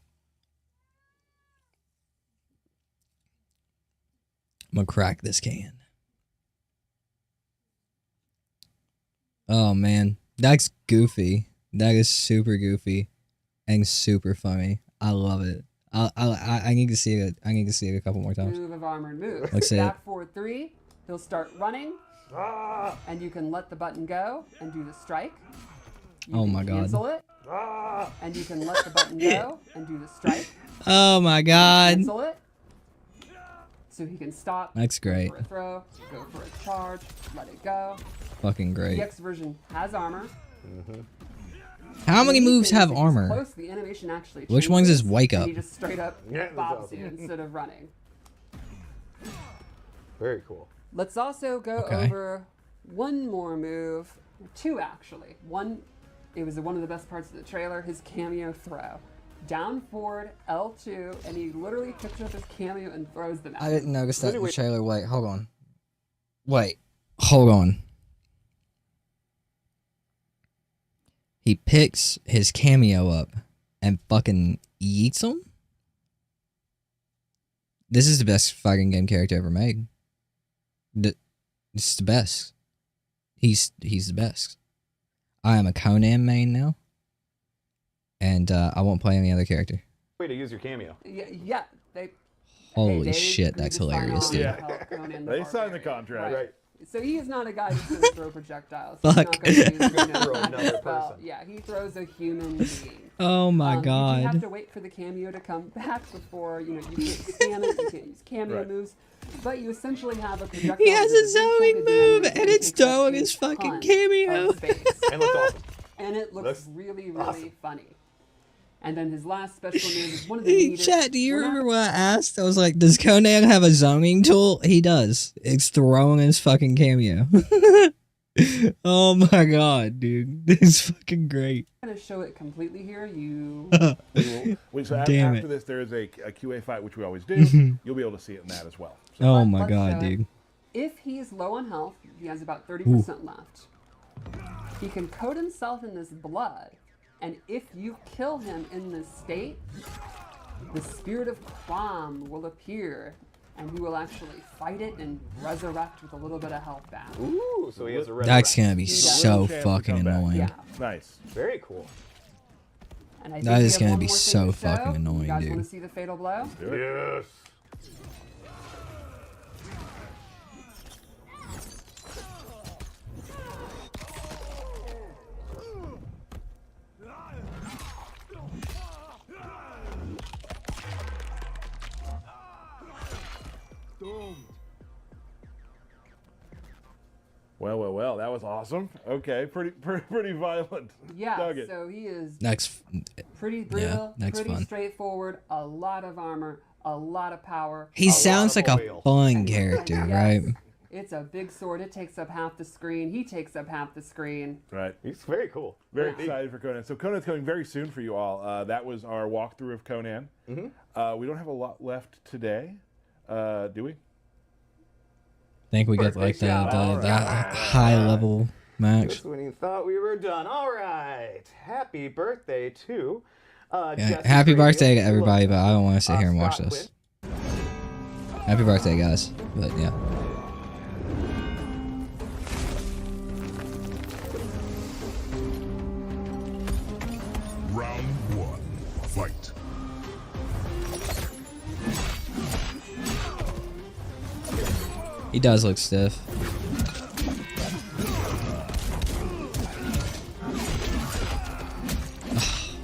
I'm gonna crack this can. Oh man, that's goofy. That is super goofy and super funny. I love it. I need to see it. I need to see it a couple more times. Move of armored moves. Let's see it. Back forward 3, he'll start running. And you can let the button go and do the strike. You Oh can my god. cancel it. And you can let the button go and do the strike. Oh my god. Cancel it. So he can stop. That's great. Go for a throw. Go for a charge. Let it go. Fucking The great. EX version has armor. How many moves Things have that gets armor? Close, the animation actually Which one's his changes, wake and up? He just straight up Yeah, that's bobs awesome. you instead of running. Very cool. Let's also go Okay. over one more move. 2 actually. One, it was one of the best parts of the trailer, his cameo throw. Down forward, L2, and he literally picks up his cameo and throws them out. I didn't notice that in the Anyway- trailer. Wait, hold on. Wait, hold on. He picks his cameo up and fucking yeets him? This is the best fighting game character ever made. This is the best. He's the best. I am a Conan main now. And I won't play any other character. Way to use your cameo. Yeah, they. Holy they shit, agreed the to sign hilarious, on dude. to Yeah. help Conan They signed the Barbarian. contract. Right. So he is not a guy who's going to throw projectiles. He's Fuck. not going to use Throw magic another spell. person. Yeah, he throws a human being. Oh my You do have god. to wait for the cameo to come back before, you can't spam it, you can't use cameo Right. moves, but you essentially have a projectile. He has that a is big zoning chunk of damage move, that and it's takes up throwing a his fucking ton cameo. of space. And looks awesome. And it looks Looks really awesome. funny. And then his last special move is one of the Hey, neatest. chat, do you We're not- remember what I asked? I was like, does Conan have a zoning tool? He does. It's throwing his fucking cameo. Oh my god, dude. This is fucking great. I'm going to show it completely here. So Damn After it. this, there is a QA fight, which we always do. You'll be able to see it in that as well. So, Oh my let's god, show it. dude. If he's low on health, he has about 30% left. He can coat himself in this blood, and if you kill him in this state, the spirit of Quam will appear, and he will actually fight it and resurrect with a little bit of health back. Ooh, so he has a red. That's gonna be does. so Little chance to fucking come back. annoying. Yeah. nice. Very cool. And I That think is we have gonna one be more thing so to show. fucking annoying, You guys dude. want to see the fatal blow? Do it. Yes. Well, that was awesome. Okay, pretty violent. Yeah, Dug it. so he is Next, pretty brutal, that's pretty fun. straightforward, a lot of armor, a lot of power. he A sounds lot like of a oil. fun character, Yes. right? It's a big sword. It takes up half the screen. He takes up half the screen. Right. He's very cool. Very excited for Conan. So Conan's coming very soon for you all. That was our walkthrough of Conan. Mm-hmm. We don't have a lot left today, do we? I think we get like the high level match. Just when you thought we were done. All right. Happy birthday to Yeah, happy birthday to everybody, but I don't want to sit here and watch this. Happy birthday, guys. But yeah. Round 1. Fight. He does look stiff.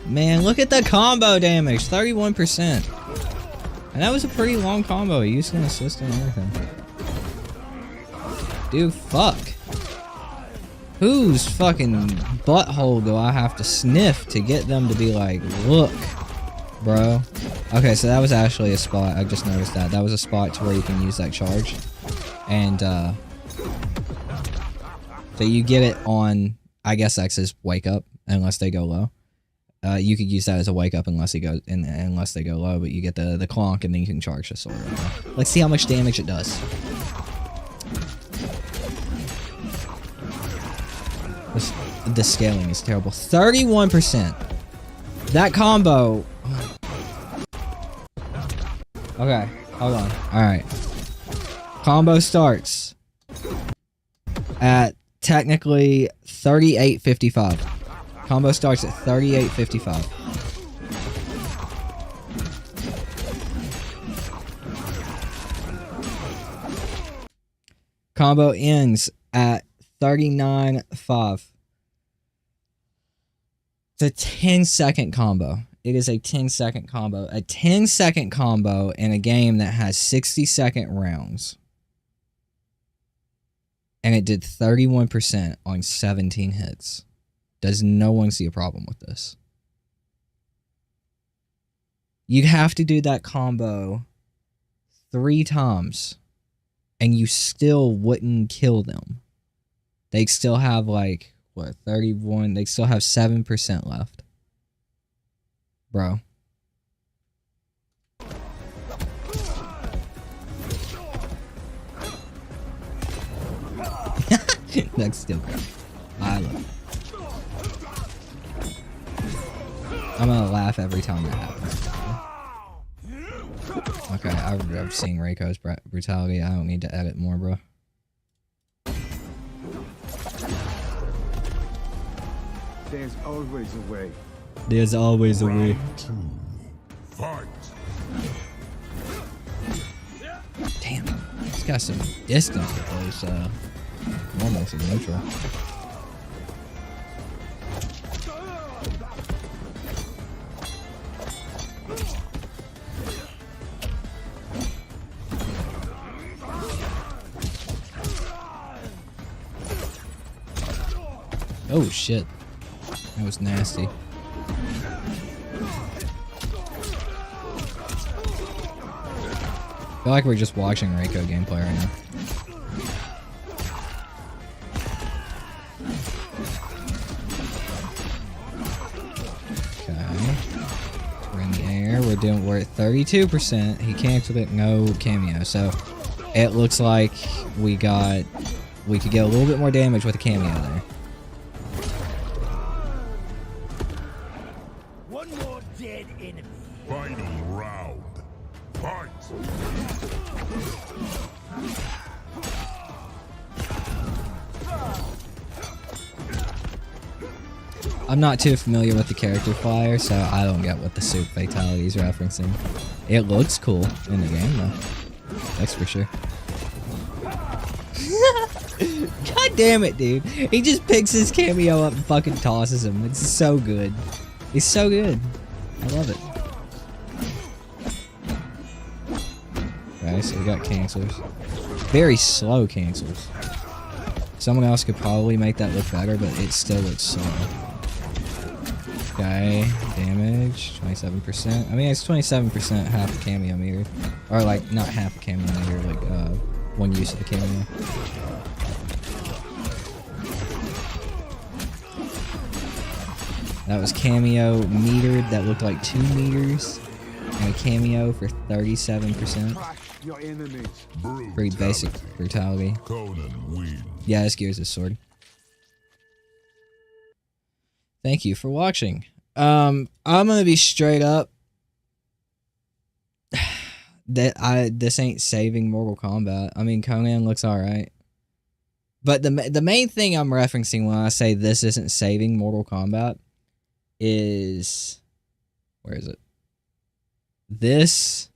Man, look at the combo damage, 31%. And that was a pretty long combo. He used an assist and everything. Dude, fuck. Whose fucking butthole do I have to sniff to get them to be like, look, bro? Okay, so that was actually a spot. I just noticed that. That was a spot to where you can use that charge. And, so you get it on, I guess X's wake up, unless they go low. You could use that as a wake up unless they go low, but you get the clonk and then you can charge the sword. Let's see how much damage it does. The scaling is terrible. 31%. That combo. Okay, hold on. All right. Combo starts at technically 38.55. Combo starts at 38.55. Combo ends at 39.5. It's a 10-second combo. It is a 10-second combo. A 10-second combo in a game that has 60-second rounds. And it did 31% on 17 hits. Does no one see a problem with this? You'd have to do that combo 3 times, and you still wouldn't kill them. They'd still have like, what, 31? They still have 7% left. Bro. That's still good. I love it. I'm gonna laugh every time that happens. Okay, I've seen Reiko's brutality. I don't need to edit more, bro. There's always a way. There's always a way. Round 2. Fight. Damn, it's got some distance with those normals and neutral. Oh shit. That was nasty. I feel like we're just watching Reiko gameplay right now. Okay. We're in the air. We're at 32%. He canceled it, no cameo. So it looks like we could get a little bit more damage with a cameo there. Final round. Fight. I'm not too familiar with the character flyer, so I don't get what the soup fatality is referencing. It looks cool in the game, though. That's for sure. God damn it, dude. He just picks his cameo up and fucking tosses him. It's so good. He's so good. I love it. Okay, so we got cancels. Very slow cancels. Someone else could probably make that look better, but it still looks slow. Okay, damage, 27%. I mean, it's 27% half a cameo meter. Or, like, not half a cameo meter, like, one use of the cameo. That was cameo metered that looked like 2 meters. And a cameo for 37%. Your enemies. Pretty basic brutality. Conan wins. Yeah, this Gears' sword. Thank you for watching. I'm gonna be straight up. This ain't saving Mortal Kombat. I mean, Conan looks alright. But the main thing I'm referencing when I say this isn't saving Mortal Kombat is... Where is it? This...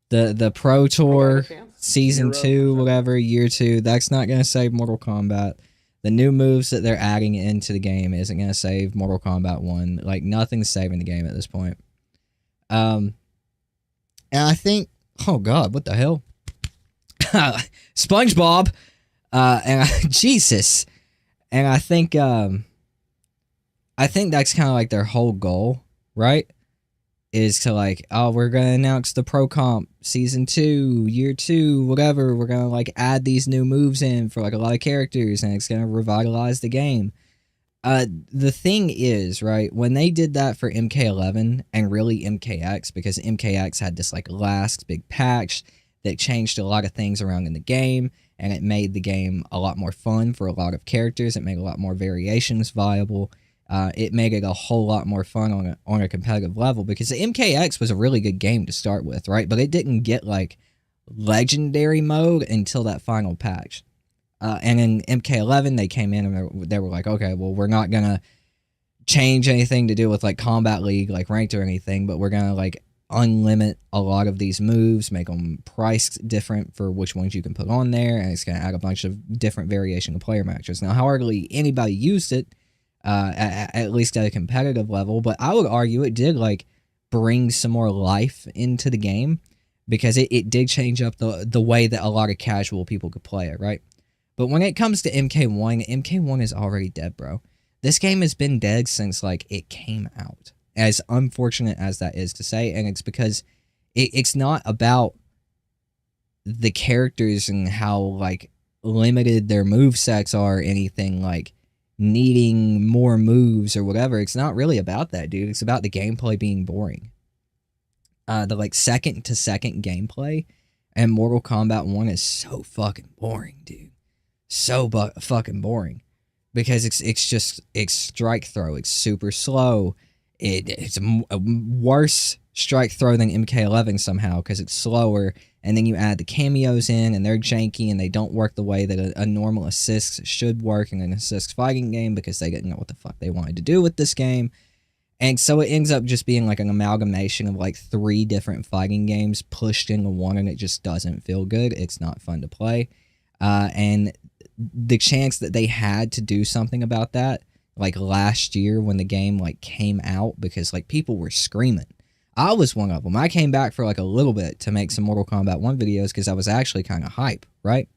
The Pro Tour, Season 2, whatever, Year 2, that's not going to save Mortal Kombat. The new moves that they're adding into the game isn't going to save Mortal Kombat 1. Like, nothing's saving the game at this point. And I think... Oh, God, what the hell? SpongeBob! Jesus! And I think that's kind of like their whole goal, right? Is to like, oh, we're going to announce the Pro Comp Season 2, Year 2, whatever. We're going to like add these new moves in for like a lot of characters and it's going to revitalize the game. The thing is, right, when they did that for MK11 and really MKX, because MKX had this like last big patch that changed a lot of things around in the game and it made the game a lot more fun for a lot of characters. It made a lot more variations viable. It made it a whole lot more fun on a competitive level because the MKX was a really good game to start with, right? But it didn't get like legendary mode until that final patch. And in MK11, they came in and they were like, okay, well, we're not going to change anything to do with like Combat League, like ranked or anything, but we're going to like unlimit a lot of these moves, make them priced different for which ones you can put on there, and it's going to add a bunch of different variation of player matches. Now, hardly anybody used it, at least at a competitive level, but I would argue it did like bring some more life into the game because it did change up the way that a lot of casual people could play it, right? But when it comes to MK1 is already dead, bro. This game has been dead since like it came out, as unfortunate as that is to say, and it's because it's not about the characters and how like limited their movesets are or anything like needing more moves or whatever. It's not really about that, dude. It's about the gameplay being boring. The like second to second gameplay and Mortal Kombat 1 is so fucking boring, dude. So fucking boring because it's strike throw. It's super slow. It's a worse strike throw than MK11 somehow because it's slower, and then you add the cameos in and they're janky and they don't work the way that a normal assist should work in an assist fighting game because they didn't know what the fuck they wanted to do with this game. And so it ends up just being like an amalgamation of like 3 different fighting games pushed into one, and it just doesn't feel good. It's not fun to play. And the chance that they had to do something about that, like last year when the game like came out, because like people were screaming. I was one of them. I came back for like a little bit to make some Mortal Kombat 1 videos because I was actually kind of hype, right?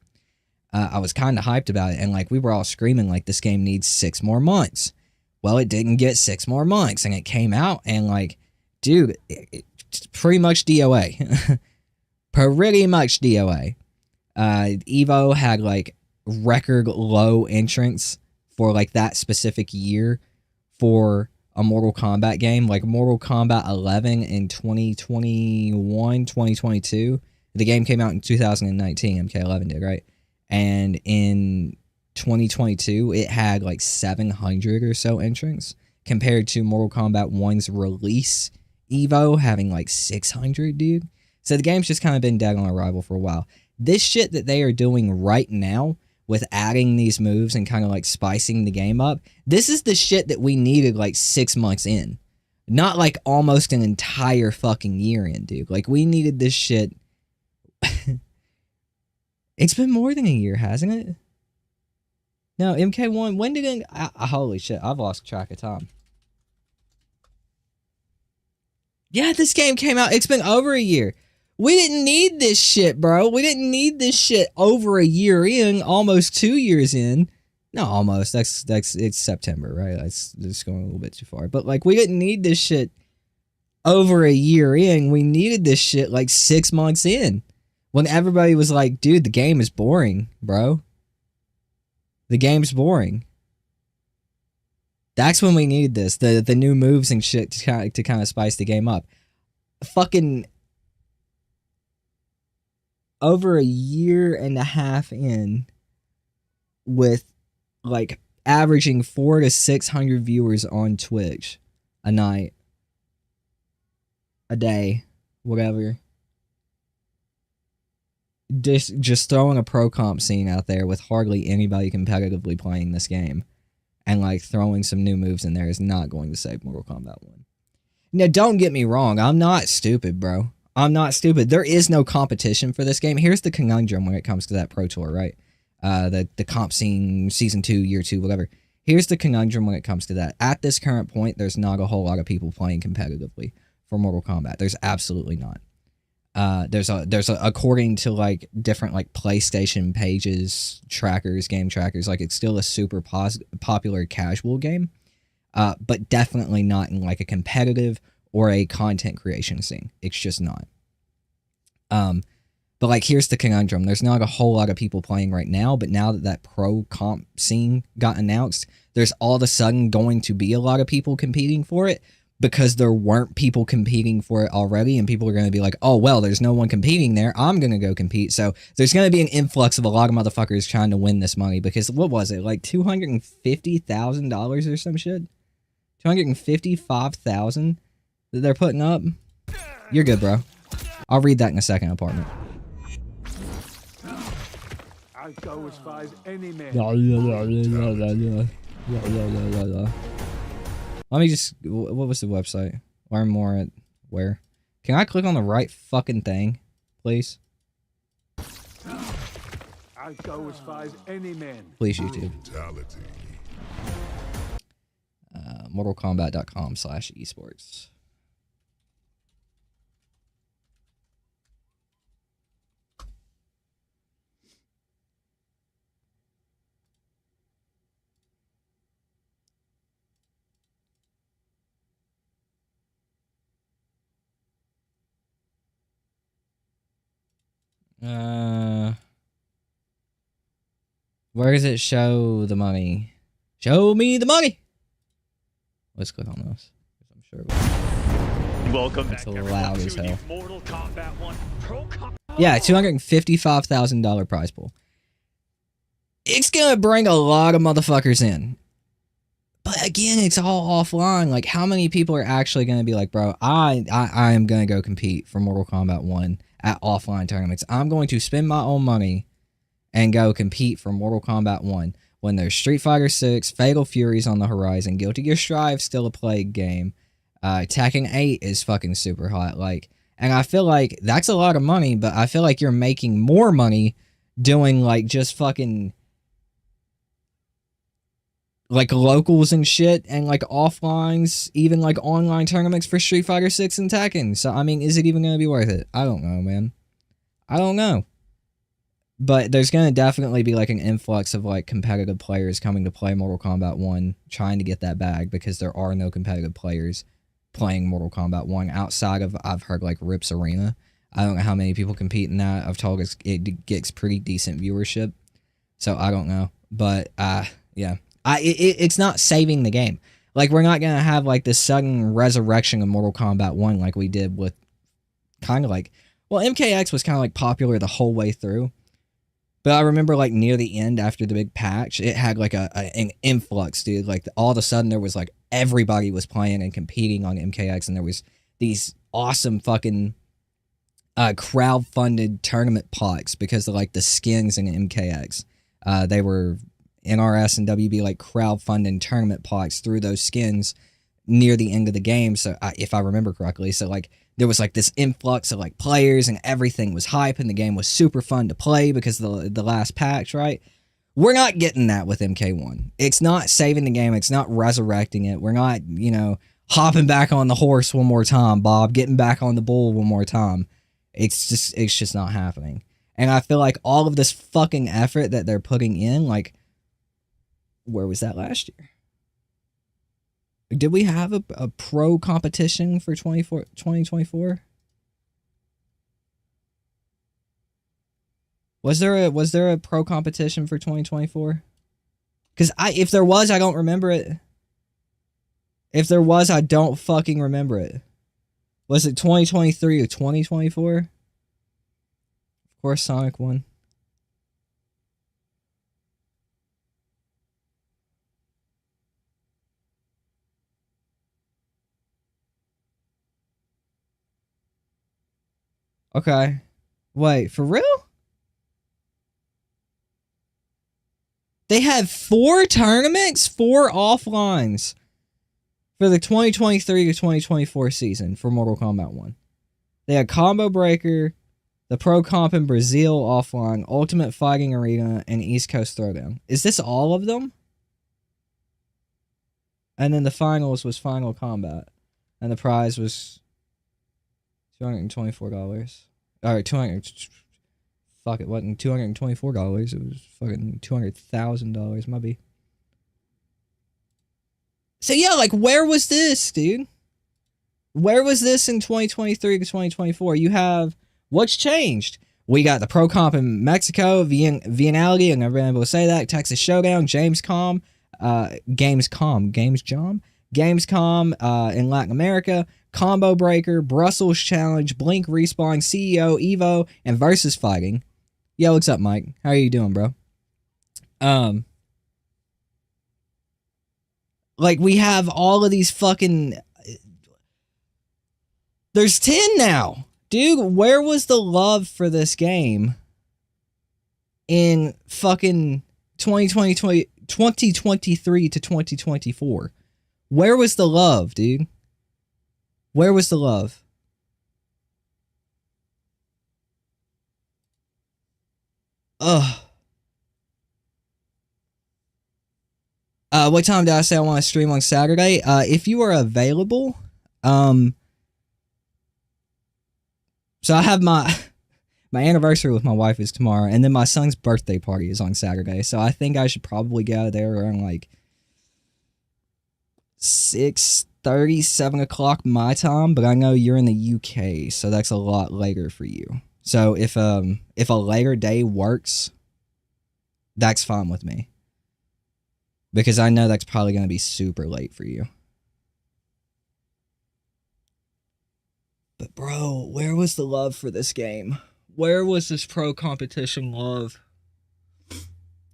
I was kind of hyped about it, and like we were all screaming like this game needs 6 more months. Well, it didn't get 6 more months, and it came out, and like, dude, it's pretty much DOA. Pretty much DOA. Evo had like record low entrance for like that specific year for a Mortal Kombat game. Like Mortal Kombat 11 in 2021, 2022. The game came out in 2019, MK11 did, right? And in 2022, it had like 700 or so entrants compared to Mortal Kombat 1's release Evo having like 600, dude. So the game's just kind of been dead on arrival for a while. This shit that they are doing right now with adding these moves and kind of like spicing the game up, this is the shit that we needed like 6 months in. Not like almost an entire fucking year in, dude. Like we needed this shit. It's been more than a year, hasn't it? No, MK1, when did it... holy shit, I've lost track of time. Yeah, this game came out, it's been over a year. We didn't need this shit, bro. We didn't need this shit over a year in, almost 2 years in. No, almost. It's September, right? That's going a little bit too far. But like, we didn't need this shit over a year in. We needed this shit like 6 months in. When everybody was like, dude, the game is boring, bro. The game's boring. That's when we needed this. The new moves and shit to kind of spice the game up. Fucking over a year and a half in with like averaging 400 to 600 viewers on Twitch a night, a day, whatever. Just throwing a pro comp scene out there with hardly anybody competitively playing this game and like throwing some new moves in there is not going to save Mortal Kombat 1. Now, don't get me wrong. I'm not stupid, bro. I'm not stupid. There is no competition for this game. Here's the conundrum when it comes to that Pro Tour, right? The comp scene, Season 2, Year 2, whatever. Here's the conundrum when it comes to that. At this current point, there's not a whole lot of people playing competitively for Mortal Kombat. There's absolutely not. There's according to like different like PlayStation pages, trackers, game trackers, like it's still a super popular casual game, but definitely not in like a competitive or a content creation scene. It's just not. But like here's the conundrum. There's not a whole lot of people playing right now, but now that pro comp scene got announced, there's all of a sudden going to be a lot of people competing for it. Because there weren't people competing for it already, and people are going to be like, oh, well, there's no one competing there. I'm going to go compete. So there's going to be an influx of a lot of motherfuckers trying to win this money because what was it? Like $250,000 or some shit? $255,000 that they're putting up? You're good, bro. I'll read that in a second, apartment. I go as far as any man. Let me just, what was the website? Learn more at where? Can I click on the right fucking thing, please? I go as far as any man. Please, YouTube. MortalKombat.com/esports. Where does it show the money? Show me the money! Let's click on this. I'm sure Welcome it's back, loud everyone, as to hell. the Mortal Kombat 1 Pro Combat. Yeah, $255,000 prize pool. It's gonna bring a lot of motherfuckers in. But again, it's all offline. Like, how many people are actually gonna be like, bro, I am gonna go compete for Mortal Kombat 1 at offline tournaments. I'm going to spend my own money and go compete for Mortal Kombat 1 when there's Street Fighter 6, Fatal Fury's on the horizon, Guilty Gear Strive's still a plague game, Tekken 8 is fucking super hot, like, and I feel like that's a lot of money, but I feel like you're making more money doing, like, just fucking, like, locals and shit, and, like, offlines, even, like, online tournaments for Street Fighter 6 and Tekken, so, I mean, is it even gonna be worth it? I don't know, man. I don't know. But there's going to definitely be like an influx of like competitive players coming to play Mortal Kombat 1, trying to get that bag because there are no competitive players playing Mortal Kombat 1 outside of, I've heard, like Rips Arena. I don't know how many people compete in that. I've told it gets pretty decent viewership. So I don't know. But yeah. It's not saving the game. Like, we're not going to have like this sudden resurrection of Mortal Kombat 1 like we did with kind of like, well, MKX was kind of like popular the whole way through. But I remember, like, near the end, after the big patch, it had, like, an influx, dude. Like, all of a sudden, there was, like, everybody was playing and competing on MKX, and there was these awesome fucking crowd-funded tournament pots because of, like, the skins in MKX. They were NRS and WB, like, crowd-funding tournament pots through those skins near the end of the game, so if I remember correctly. So, like, there was like this influx of like players and everything was hype and the game was super fun to play because of the last patch, right? We're not getting that with MK1. It's not saving the game. It's not resurrecting it. We're not, you know, hopping back on the horse one more time, Bob, getting back on the bull one more time. It's just not happening. And I feel like all of this fucking effort that they're putting in, like, where was that last year? Did we have a pro competition for 2024? Was there a pro competition for 2024? Because if there was, I don't remember it. If there was, I don't fucking remember it. Was it 2023 or 2024? Of course, Sonic won. Okay. Wait, for real? They had 4 tournaments, 4 offlines for the 2023 to 2024 season for Mortal Kombat 1. They had Combo Breaker, the Pro Comp in Brazil offline, Ultimate Fighting Arena, and East Coast Throwdown. Is this all of them? And then the finals was Final Combat. And the prize was $224. Alright, fuck, it wasn't $224. It was fucking $200,000, maybe. So yeah, like, where was this, dude? Where was this in 2023 to 2024? You have, what's changed? We got the Pro Comp in Mexico, Vienality, I've never been able to say that, Texas Showdown, Gamescom in Latin America, Combo Breaker, Brussels Challenge, Blink Respawn, CEO, Evo, and Versus Fighting. Yo, what's up, Mike? How are you doing, bro? Like, we have all of these fucking... There's 10 now! Dude, where was the love for this game in fucking 2023 to 2024? Where was the love, dude? Where was the love? Ugh. What time did I say I want to stream on Saturday? If you are available, so I have my anniversary with my wife is tomorrow, and then my son's birthday party is on Saturday, so I think I should probably get out of there around like 6:30, 7 o'clock my time, but I know you're in the UK, so that's a lot later for you. So if a later day works, that's fine with me. Because I know that's probably going to be super late for you. But bro, where was the love for this game? Where was this pro competition love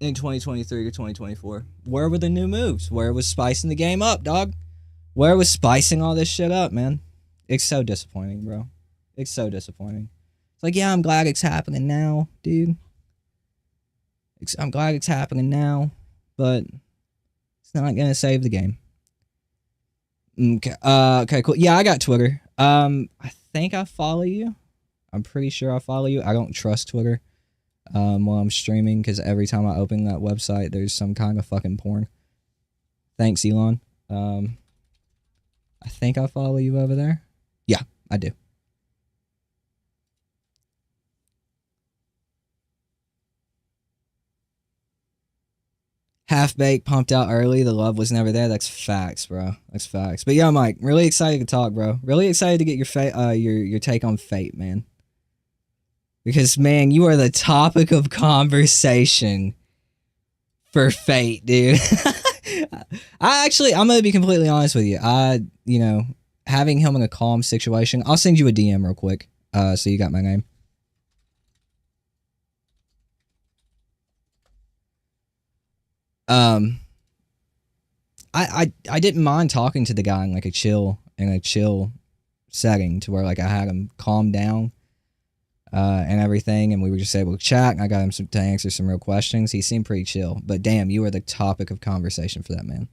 in 2023 to 2024? Where were the new moves? Where was spicing the game up, dog? Where was spicing all this shit up, man? It's so disappointing, bro. It's so disappointing. It's like, yeah, I'm glad it's happening now, dude. I'm glad it's happening now, but it's not gonna save the game. Okay, okay, cool. Yeah, I got Twitter. I think I follow you. I'm pretty sure I follow you. I don't trust Twitter while I'm streaming, because every time I open that website, there's some kind of fucking porn. Thanks, Elon. I think I follow you over there. Yeah, I do. Half-baked, pumped out early. The love was never there. That's facts, bro. That's facts. But yeah, Mike, really excited to talk, bro. Really excited to get your take on Fate, man. Because, man, you are the topic of conversation for Fate, dude. I'm going to be completely honest with you. Having him in a calm situation, I'll send you a DM real quick, so you got my name. I didn't mind talking to the guy in a chill setting, to where like I had him calm down and everything, and we were just able to chat, and I got him to answer some real questions. He seemed pretty chill, but damn, you were the topic of conversation for that man.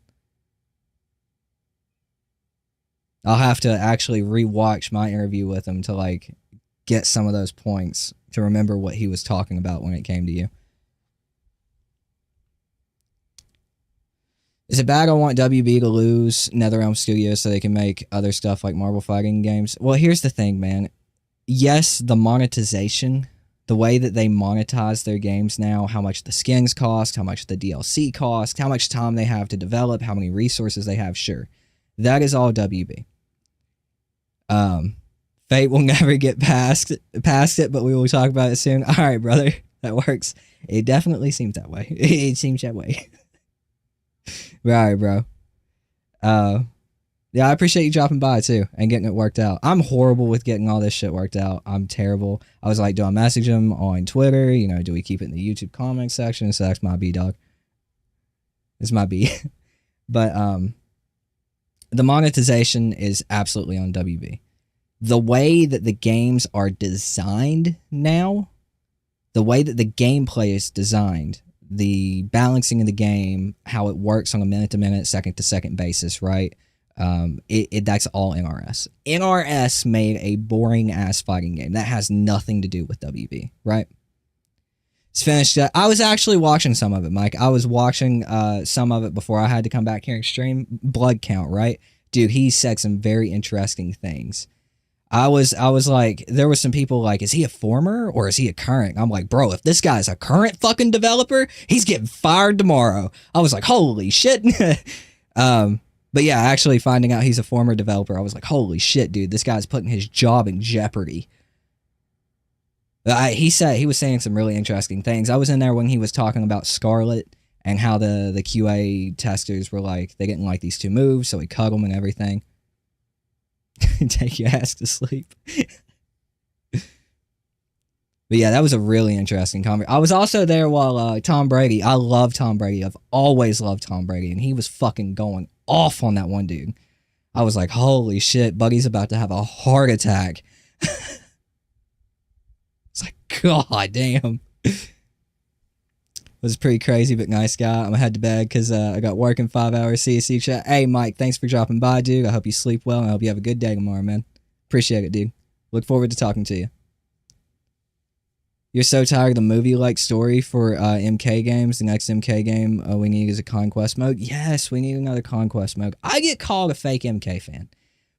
I'll have to actually rewatch my interview with him to like get some of those points to remember what he was talking about when it came to you. Is it bad I want WB to lose NetherRealm Studios so they can make other stuff like Marvel fighting games? Well, here's the thing, man. Yes, the monetization, the way that they monetize their games now, how much the skins cost, how much the DLC cost, how much time they have to develop, how many resources they have, sure. That is all WB. Fate will never get past it, but we will talk about it soon. All right, brother. that works. It definitely seems that way. It seems that way. Right, bro. Yeah, I appreciate you dropping by too and getting it worked out. I'm horrible with getting all this shit worked out. I'm terrible. I was like, do I message him on Twitter? You know, do we keep it in the YouTube comment section? So that's my B, dog. It's my B. But the monetization is absolutely on WB. The way that the games are designed now, the way that the gameplay is designed, the balancing of the game, how it works on a minute-to-minute, second-to-second basis, right? That's all NRS. NRS made a boring-ass fighting game. That has nothing to do with WB, right? It's finished. I was actually watching some of it, Mike. I was watching some of it before I had to come back here and stream. Blood Count, right? Dude, he said some very interesting things. I was like, there was some people like, is he a former or is he a current? I'm like, bro, if this guy's a current fucking developer, he's getting fired tomorrow. I was like, holy shit. But yeah, actually finding out he's a former developer, I was like, holy shit, dude, this guy's putting his job in jeopardy. He was saying some really interesting things. I was in there when he was talking about Scarlet and how the QA testers were like, they didn't like these two moves, so he cut them and everything. Take your ass to sleep. But yeah, that was a really interesting conversation. I was also there while Tom Brady, I love Tom Brady. I've always loved Tom Brady, and he was fucking going off on that one dude. I was like, holy shit, Buddy's about to have a heart attack. It's like, god damn. It was pretty crazy, but nice guy. I'm gonna head to bed because I got work in 5 hours. CSC chat. Hey, Mike, thanks for dropping by, dude. I hope you sleep well, and I hope you have a good day tomorrow, man. Appreciate it, dude. Look forward to talking to you. You're so tired of the movie-like story for MK games. The next MK game we need is a Conquest mode. Yes, we need another Conquest mode. I get called a fake MK fan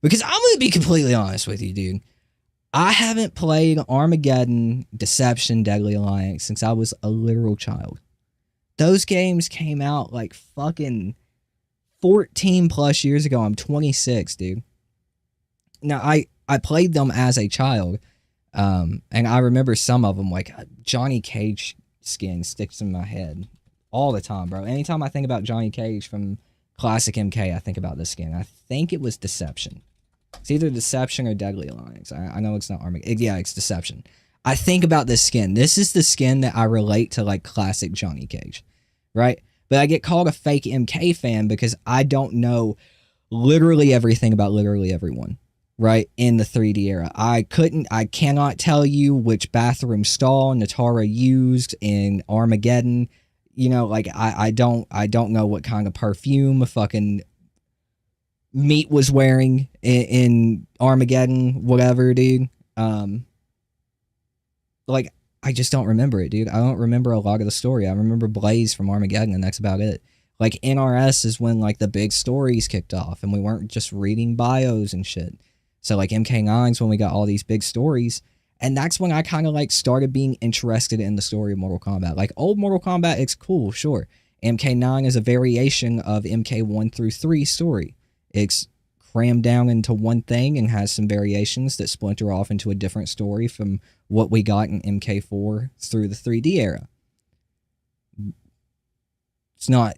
because I'm going to be completely honest with you, dude. I haven't played Armageddon, Deception, Deadly Alliance since I was a literal child. Those games came out like fucking 14 plus years ago. I'm 26, dude. Now, I played them as a child, and I remember some of them, like Johnny Cage skin sticks in my head all the time, bro. Anytime I think about Johnny Cage from classic MK, I think about this skin. I think it was Deception. It's either Deception or Deadly Alliance. I know it's not Armageddon. Yeah, it's Deception. I think about this skin. This is the skin that I relate to, like, classic Johnny Cage, right? But I get called a fake MK fan because I don't know literally everything about literally everyone, right, in the 3D era. I cannot tell you which bathroom stall Natara used in Armageddon. You know, like, I don't know what kind of perfume fucking Meat was wearing in Armageddon, whatever, dude. Like, I just don't remember it, dude. I don't remember a lot of the story. I remember Blaze from Armageddon, and that's about it. Like, NRS is when, like, the big stories kicked off, and we weren't just reading bios and shit. So, like, MK9's when we got all these big stories, and that's when I kind of, like, started being interested in the story of Mortal Kombat. Like, old Mortal Kombat, it's cool, sure. MK9 is a variation of MK1 through 3 story. It's crammed down into one thing and has some variations that splinter off into a different story from what we got in MK4 through the 3D era. It's not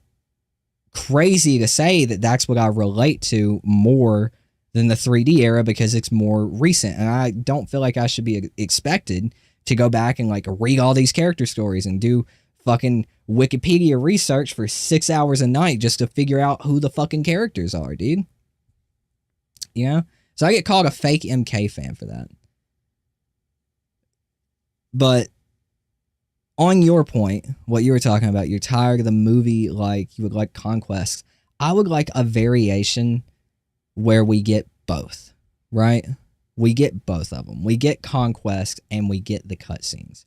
crazy to say that that's what I relate to more than the 3D era because it's more recent, and I don't feel like I should be expected to go back and, like, read all these character stories and do fucking Wikipedia research for 6 hours a night just to figure out who the fucking characters are, dude. You know? So I get called a fake MK fan for that. But on your point, what you were talking about, you're tired of the movie, like, you would like Conquest. I would like a variation where we get both, right? We get both of them. We get Conquest and we get the cutscenes.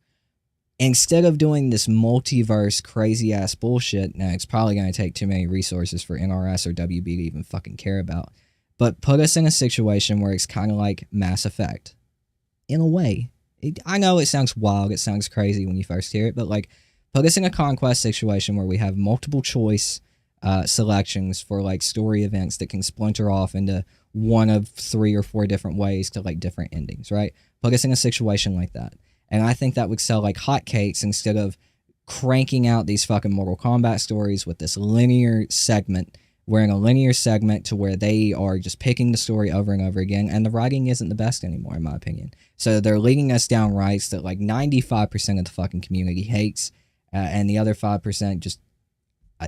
Instead of doing this multiverse crazy-ass bullshit, now it's probably going to take too many resources for NRS or WB to even fucking care about, but put us in a situation where it's kind of like Mass Effect. In a way. I know it sounds wild, it sounds crazy when you first hear it, but, like, put us in a Conquest situation where we have multiple choice selections for, like, story events that can splinter off into one of 3 or 4 different ways to, like, different endings, right? Put us in a situation like that. And I think that would sell like hotcakes instead of cranking out these fucking Mortal Kombat stories with this linear segment. We're in a linear segment to where they are just picking the story over and over again, and the writing isn't the best anymore, in my opinion. So they're leading us down rights that like 95% of the fucking community hates, and the other 5% just,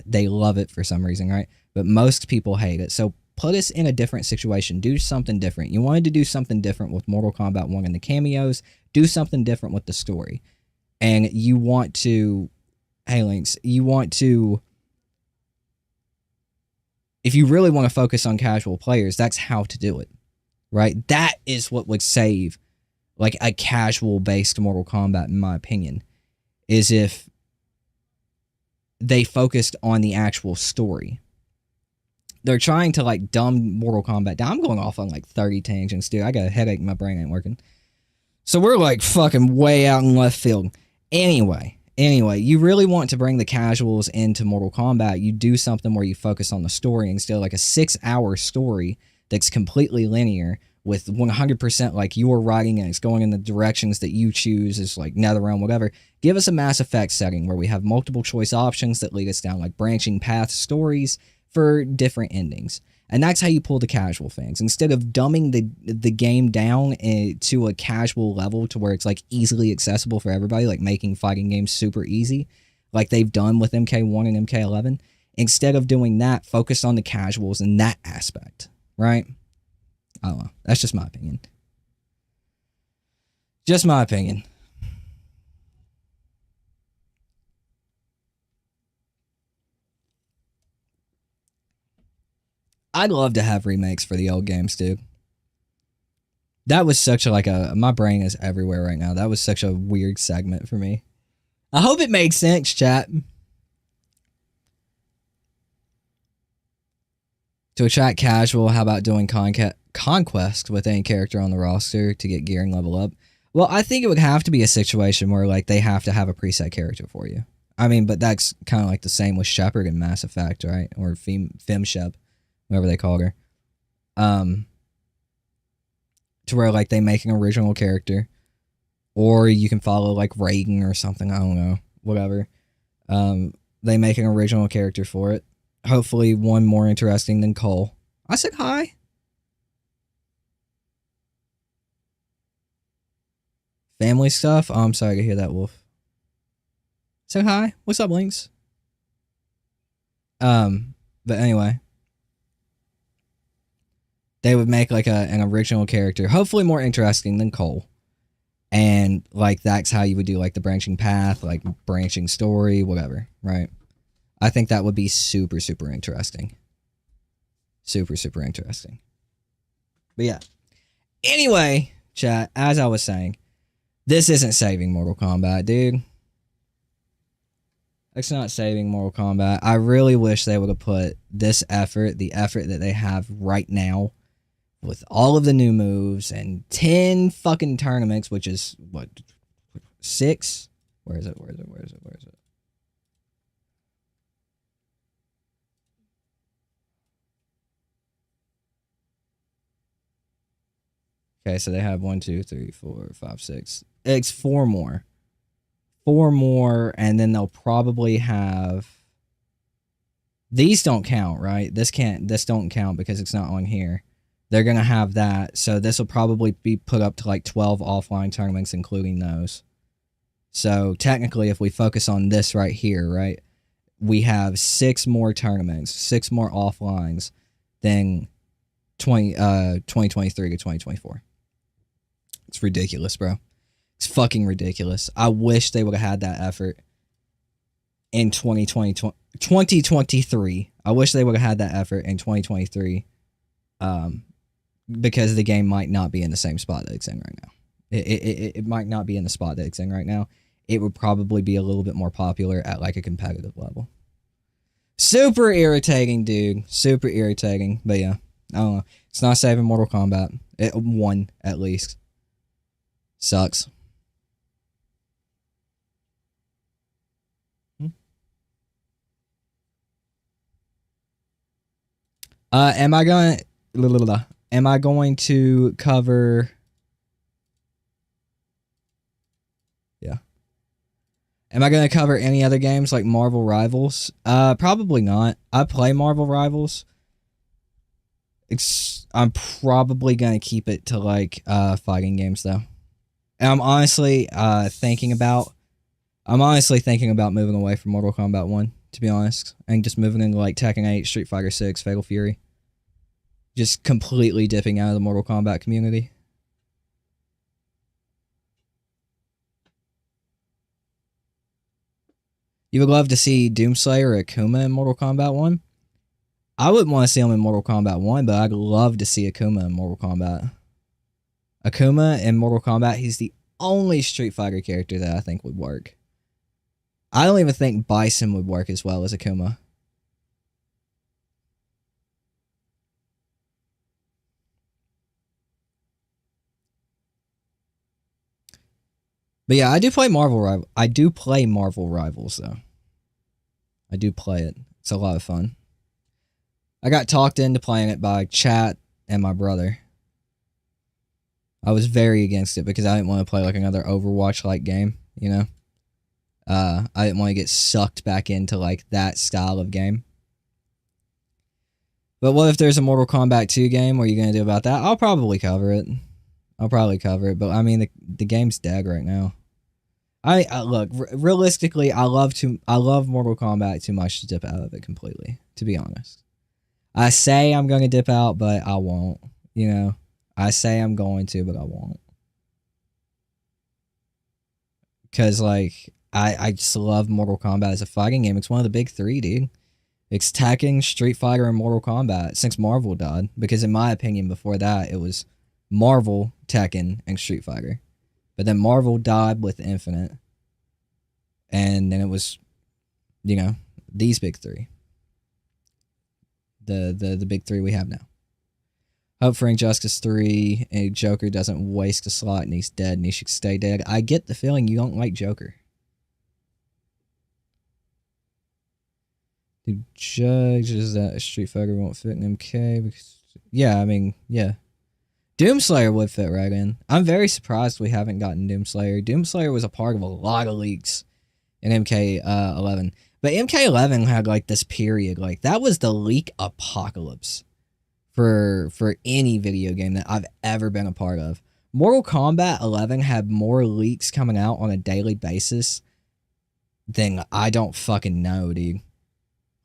they love it for some reason, right? But most people hate it. So put us in a different situation. Do something different. You wanted to do something different with Mortal Kombat 1 and the cameos. Do something different with the story. And you want to, hey Lynx, you want to, if you really want to focus on casual players, that's how to do it, right? That is what would save like a casual based Mortal Kombat, in my opinion, is if they focused on the actual story. They're trying to like dumb Mortal Kombat down. I'm going off on like 30 tangents, dude. I got a headache, my brain ain't working. So we're like fucking way out in left field. Anyway, you really want to bring the casuals into Mortal Kombat, you do something where you focus on the story instead of like a 6-hour story that's completely linear with 100% like your writing and it's going in the directions that you choose as like NetherRealm, whatever. Give us a Mass Effect setting where we have multiple choice options that lead us down like branching path stories for different endings. And that's how you pull the casual fans. Instead of dumbing the game down to a casual level to where it's like easily accessible for everybody, like making fighting games super easy, like they've done with MK1 and MK11. Instead of doing that, focus on the casuals in that aspect, right? I don't know. That's just my opinion. Just my opinion. I'd love to have remakes for the old games, dude. That was such a, like a, my brain is everywhere right now. That was such a weird segment for me. I hope it makes sense, chat. To attract casual, how about doing conquest with any character on the roster to get gear and level up? Well, I think it would have to be a situation where like they have to have a preset character for you. I mean, but that's kind of like the same with Shepard in Mass Effect, right? Or Fem Shep, whatever they called her. To where like they make an original character, or you can follow like Reagan or something. I don't know, whatever. They make an original character for it. Hopefully, one more interesting than Cole. I said hi. Family stuff. Oh, I'm sorry to hear that, Wolf. Say hi. What's up, Lynx? But anyway. They would make like an original character, hopefully more interesting than Cole. And like that's how you would do like the branching path, like branching story, whatever, right? I think that would be super, super interesting. Super, super interesting. But yeah. Anyway, chat, as I was saying, this isn't saving Mortal Kombat, dude. It's not saving Mortal Kombat. I really wish they would have put this effort, the effort that they have right now, with all of the new moves and 10 fucking tournaments, which is, what, 6? Where is it? Okay, so they have 1, 2, 3, 4, 5, 6. It's 4 more. 4 more, and then they'll probably have... These don't count, right? This don't count because it's not on here. They're going to have that, so this will probably be put up to like 12 offline tournaments, including those. So technically, if we focus on this right here, right, we have 6 more tournaments, 6 more offlines than 2023 to 2024. It's ridiculous, bro. It's fucking ridiculous. I wish they would have had that effort in 2023. I wish they would have had that effort in 2023. Because the game might not be in the same spot that it's in right now. It might not be in the spot that it's in right now. It would probably be a little bit more popular at like a competitive level. Super irritating, dude. Super irritating. But yeah, I don't know. It's not saving Mortal Kombat. One, at least. Sucks. Am I going to cover Am I going to cover any other games like Marvel Rivals? Probably not. I play Marvel Rivals. I'm probably going to keep it to like fighting games though. And I'm honestly thinking about moving away from Mortal Kombat 1, to be honest, and just moving into like Tekken 8, Street Fighter 6, Fatal Fury. Just completely dipping out of the Mortal Kombat community. You would love to see Doomslayer or Akuma in Mortal Kombat 1? I wouldn't want to see him in Mortal Kombat 1, but I'd love to see Akuma in Mortal Kombat. Akuma in Mortal Kombat, he's the only Street Fighter character that I think would work. I don't even think Bison would work as well as Akuma. But yeah, I do play Marvel Rivals. I do play Marvel Rivals though. I do play it. It's a lot of fun. I got talked into playing it by chat and my brother. I was very against it because I didn't want to play like another Overwatch-like game, you know? I didn't want to get sucked back into like that style of game. But what if there's a Mortal Kombat 2 game? What are you going to do about that? I'll probably cover it. But I mean, the game's dead right now. Look, realistically, I love Mortal Kombat too much to dip out of it completely, to be honest. I say I'm going to dip out, but I won't, you know? I say I'm going to, but I won't. Because, like, I just love Mortal Kombat as a fighting game. It's one of the big three, dude. It's Tekken, Street Fighter, and Mortal Kombat since Marvel died. Because in my opinion, before that, it was Marvel, Tekken, and Street Fighter. But then Marvel died with Infinite. And then it was, you know, these big three. The big three we have now. Hope for Injustice 3, a Joker doesn't waste a slot and he's dead and he should stay dead. I get the feeling you don't like Joker. The judge is that a Street Fighter won't fit in MK. Because, yeah, I mean, yeah. Doomslayer would fit right in. I'm very surprised we haven't gotten Doomslayer. Doomslayer was a part of a lot of leaks in MK11. But MK11 had like this period. Like, that was the leak apocalypse for any video game that I've ever been a part of. Mortal Kombat 11 had more leaks coming out on a daily basis than I don't fucking know, dude.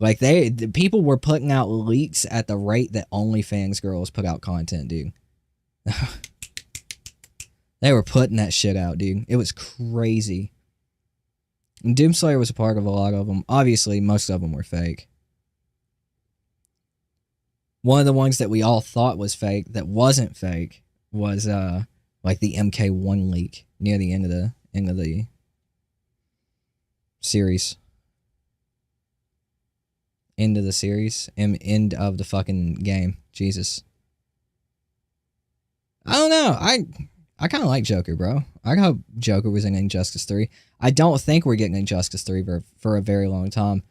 Like, the people were putting out leaks at the rate that OnlyFans girls put out content, dude. They were putting that shit out, dude. It was crazy. And Doomslayer was a part of a lot of them. Obviously, most of them were fake. One of the ones that we all thought was fake that wasn't fake was like the MK1 leak near the end of the series. End of the series. End of the fucking game. Jesus. I don't know. I kind of like Joker, bro. I hope Joker was in Injustice 3. I don't think we're getting Injustice 3 for a very long time.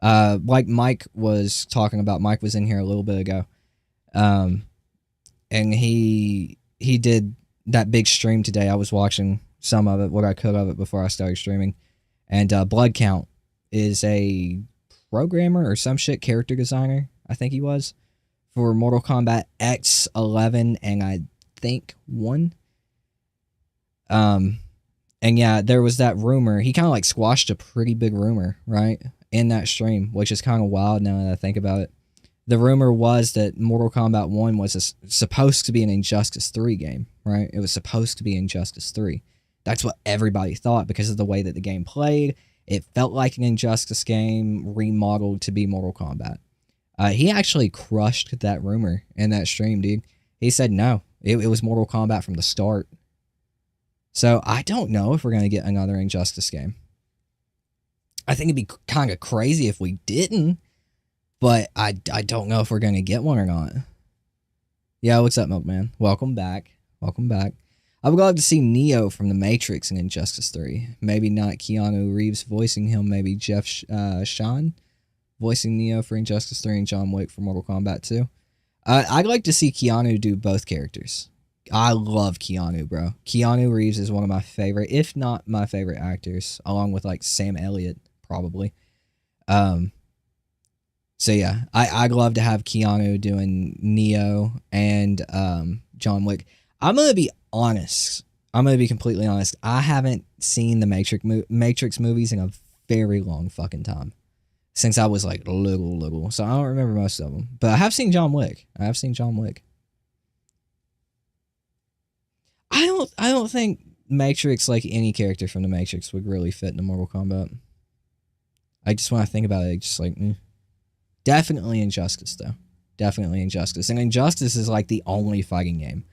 Like Mike was talking about. Mike was in here a little bit ago. And he did that big stream today. I was watching some of it, what I could of it before I started streaming. And Blood Count is a programmer or some shit, character designer, I think he was, for Mortal Kombat X, 11, and I think 1. And yeah, there was that rumor. He kind of like squashed a pretty big rumor, right, in that stream, which is kind of wild now that I think about it. The rumor was that Mortal Kombat 1 was supposed to be an Injustice 3 game, right? It was supposed to be Injustice 3. That's what everybody thought because of the way that the game played. It felt like an Injustice game remodeled to be Mortal Kombat. He actually crushed that rumor in that stream, dude. He said no. It was Mortal Kombat from the start. So I don't know if we're going to get another Injustice game. I think it'd be kind of crazy if we didn't. But I don't know if we're going to get one or not. Yeah, what's up, Milkman? Welcome back. Welcome back. I would love to see Neo from The Matrix in Injustice 3. Maybe not Keanu Reeves voicing him. Maybe Jeff Sean voicing Neo for Injustice 3 and John Wick for Mortal Kombat 2. I'd like to see Keanu do both characters. I love Keanu, bro. Keanu Reeves is one of my favorite, if not my favorite actors, along with like Sam Elliott, probably. So yeah, I'd love to have Keanu doing Neo and John Wick. I'm gonna be honest. I'm gonna be completely honest. I haven't seen the Matrix movies in a very long fucking time, since I was like little. So I don't remember most of them. But I have seen John Wick. I don't think Matrix, like any character from the Matrix, would really fit into Mortal Kombat. I just when I think about it, just like definitely Injustice though. Definitely Injustice. And Injustice is like the only fighting game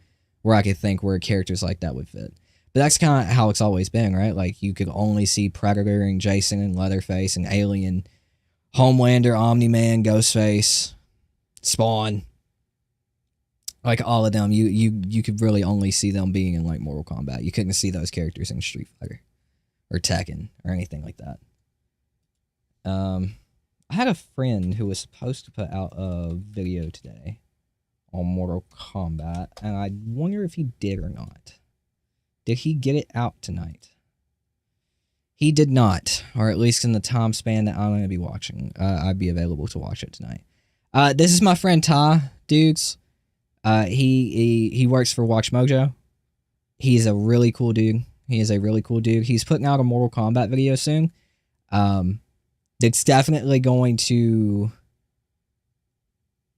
where I could think where characters like that would fit. But that's kind of how it's always been, right? Like you could only see Predator and Jason and Leatherface and Alien, Homelander, Omni-Man, Ghostface, Spawn. Like all of them, you could really only see them being in like Mortal Kombat. You couldn't see those characters in Street Fighter or Tekken or anything like that. I had a friend who was supposed to put out a video today on Mortal Kombat, and I wonder if he did or not. Did he get it out tonight? He did not, or at least in the time span that I'm going to be watching. I'd be available to watch it tonight. This is my friend Ty, dudes. He works for Watch Mojo. He's a really cool dude. He's putting out a Mortal Kombat video soon. It's definitely going to...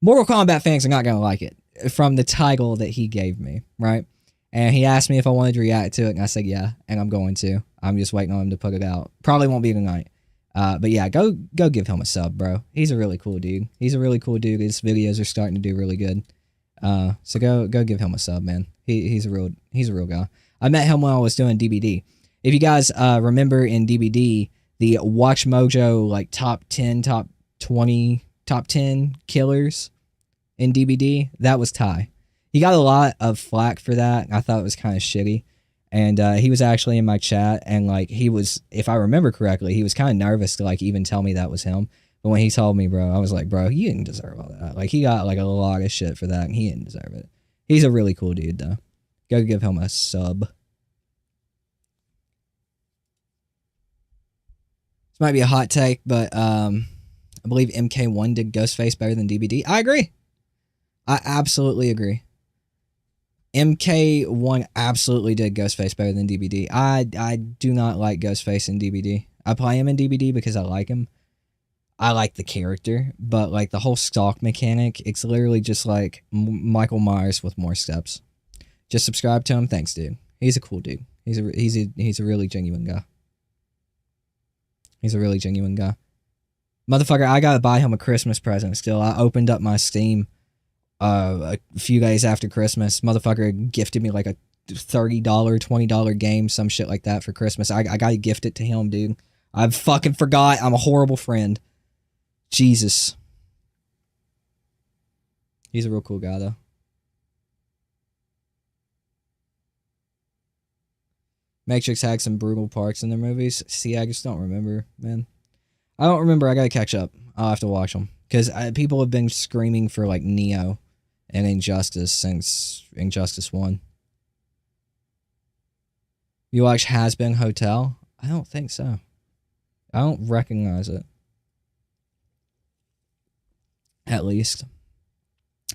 Mortal Kombat fans are not going to like it from the title that he gave me, right? And he asked me if I wanted to react to it, and I said yeah, and I'm going to. I'm just waiting on him to put it out. Probably won't be tonight. But yeah, go give him a sub, bro. He's a really cool dude. His videos are starting to do really good. So go give him a sub, man. He's a real guy. I met him when I was doing DBD. If you guys remember in DBD, the Watch Mojo like top 10 killers in DBD, that was Ty. He got a lot of flack for that. I thought it was kind of shitty. And he was actually in my chat, and like he was, if I remember correctly, he was kind of nervous to like even tell me that was him. But when he told me, bro, I was like, bro, you didn't deserve all that. Like he got like a lot of shit for that, and he didn't deserve it. He's a really cool dude though. Go give him a sub. This might be a hot take, but I believe MK1 did Ghostface better than DBD. I agree. I absolutely agree. MK1 absolutely did Ghostface better than DBD. I do not like Ghostface in DBD. I play him in DBD because I like him. I like the character, but like the whole stalk mechanic, it's literally just like Michael Myers with more steps. Just subscribe to him. Thanks, dude. He's a cool dude. He's a really genuine guy. Motherfucker, I gotta buy him a Christmas present still. I opened up my Steam a few days after Christmas. Motherfucker gifted me like a $30, $20 game, some shit like that for Christmas. I gotta gift it to him, dude. I fucking forgot. I'm a horrible friend. Jesus. He's a real cool guy, though. Matrix had some brutal parts in their movies. See, I just don't remember, man. I don't remember. I gotta catch up. I'll have to watch them. Because people have been screaming for, like, Neo and Injustice since Injustice 1. You watch Has Been Hotel? I don't think so. I don't recognize it. At least.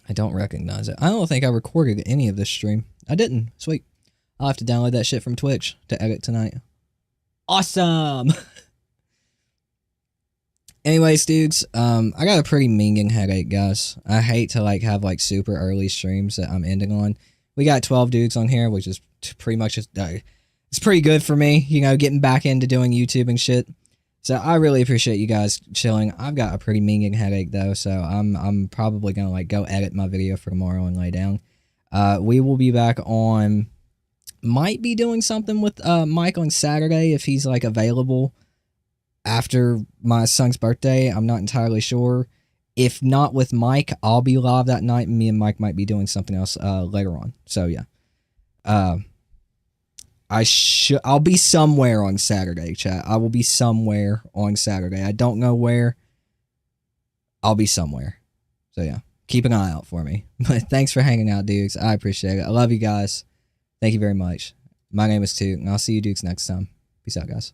I don't recognize it. I don't think I recorded any of this stream. I didn't. Sweet. I'll have to download that shit from Twitch to edit tonight. Awesome! Anyways, dudes, I got a pretty minging headache, guys. I hate to, like, have, like, super early streams that I'm ending on. We got 12 dudes on here, which is pretty much just... it's pretty good for me, you know, getting back into doing YouTube and shit. So I really appreciate you guys chilling. I've got a pretty minging headache, though, so I'm probably gonna, like, go edit my video for tomorrow and lay down. We will be back on... Might be doing something with Mike on Saturday if he's, like, available after my son's birthday. I'm not entirely sure. If not with Mike, I'll be live that night, and me and Mike might be doing something else later on. So, yeah. I'll be somewhere on Saturday, chat. I will be somewhere on Saturday. I don't know where. I'll be somewhere. So, yeah. keep an eye out for me. But thanks for hanging out, Dukes. I appreciate it. I love you guys. Thank you very much. My name is Toot, and I'll see you Dukes next time. Peace out, guys.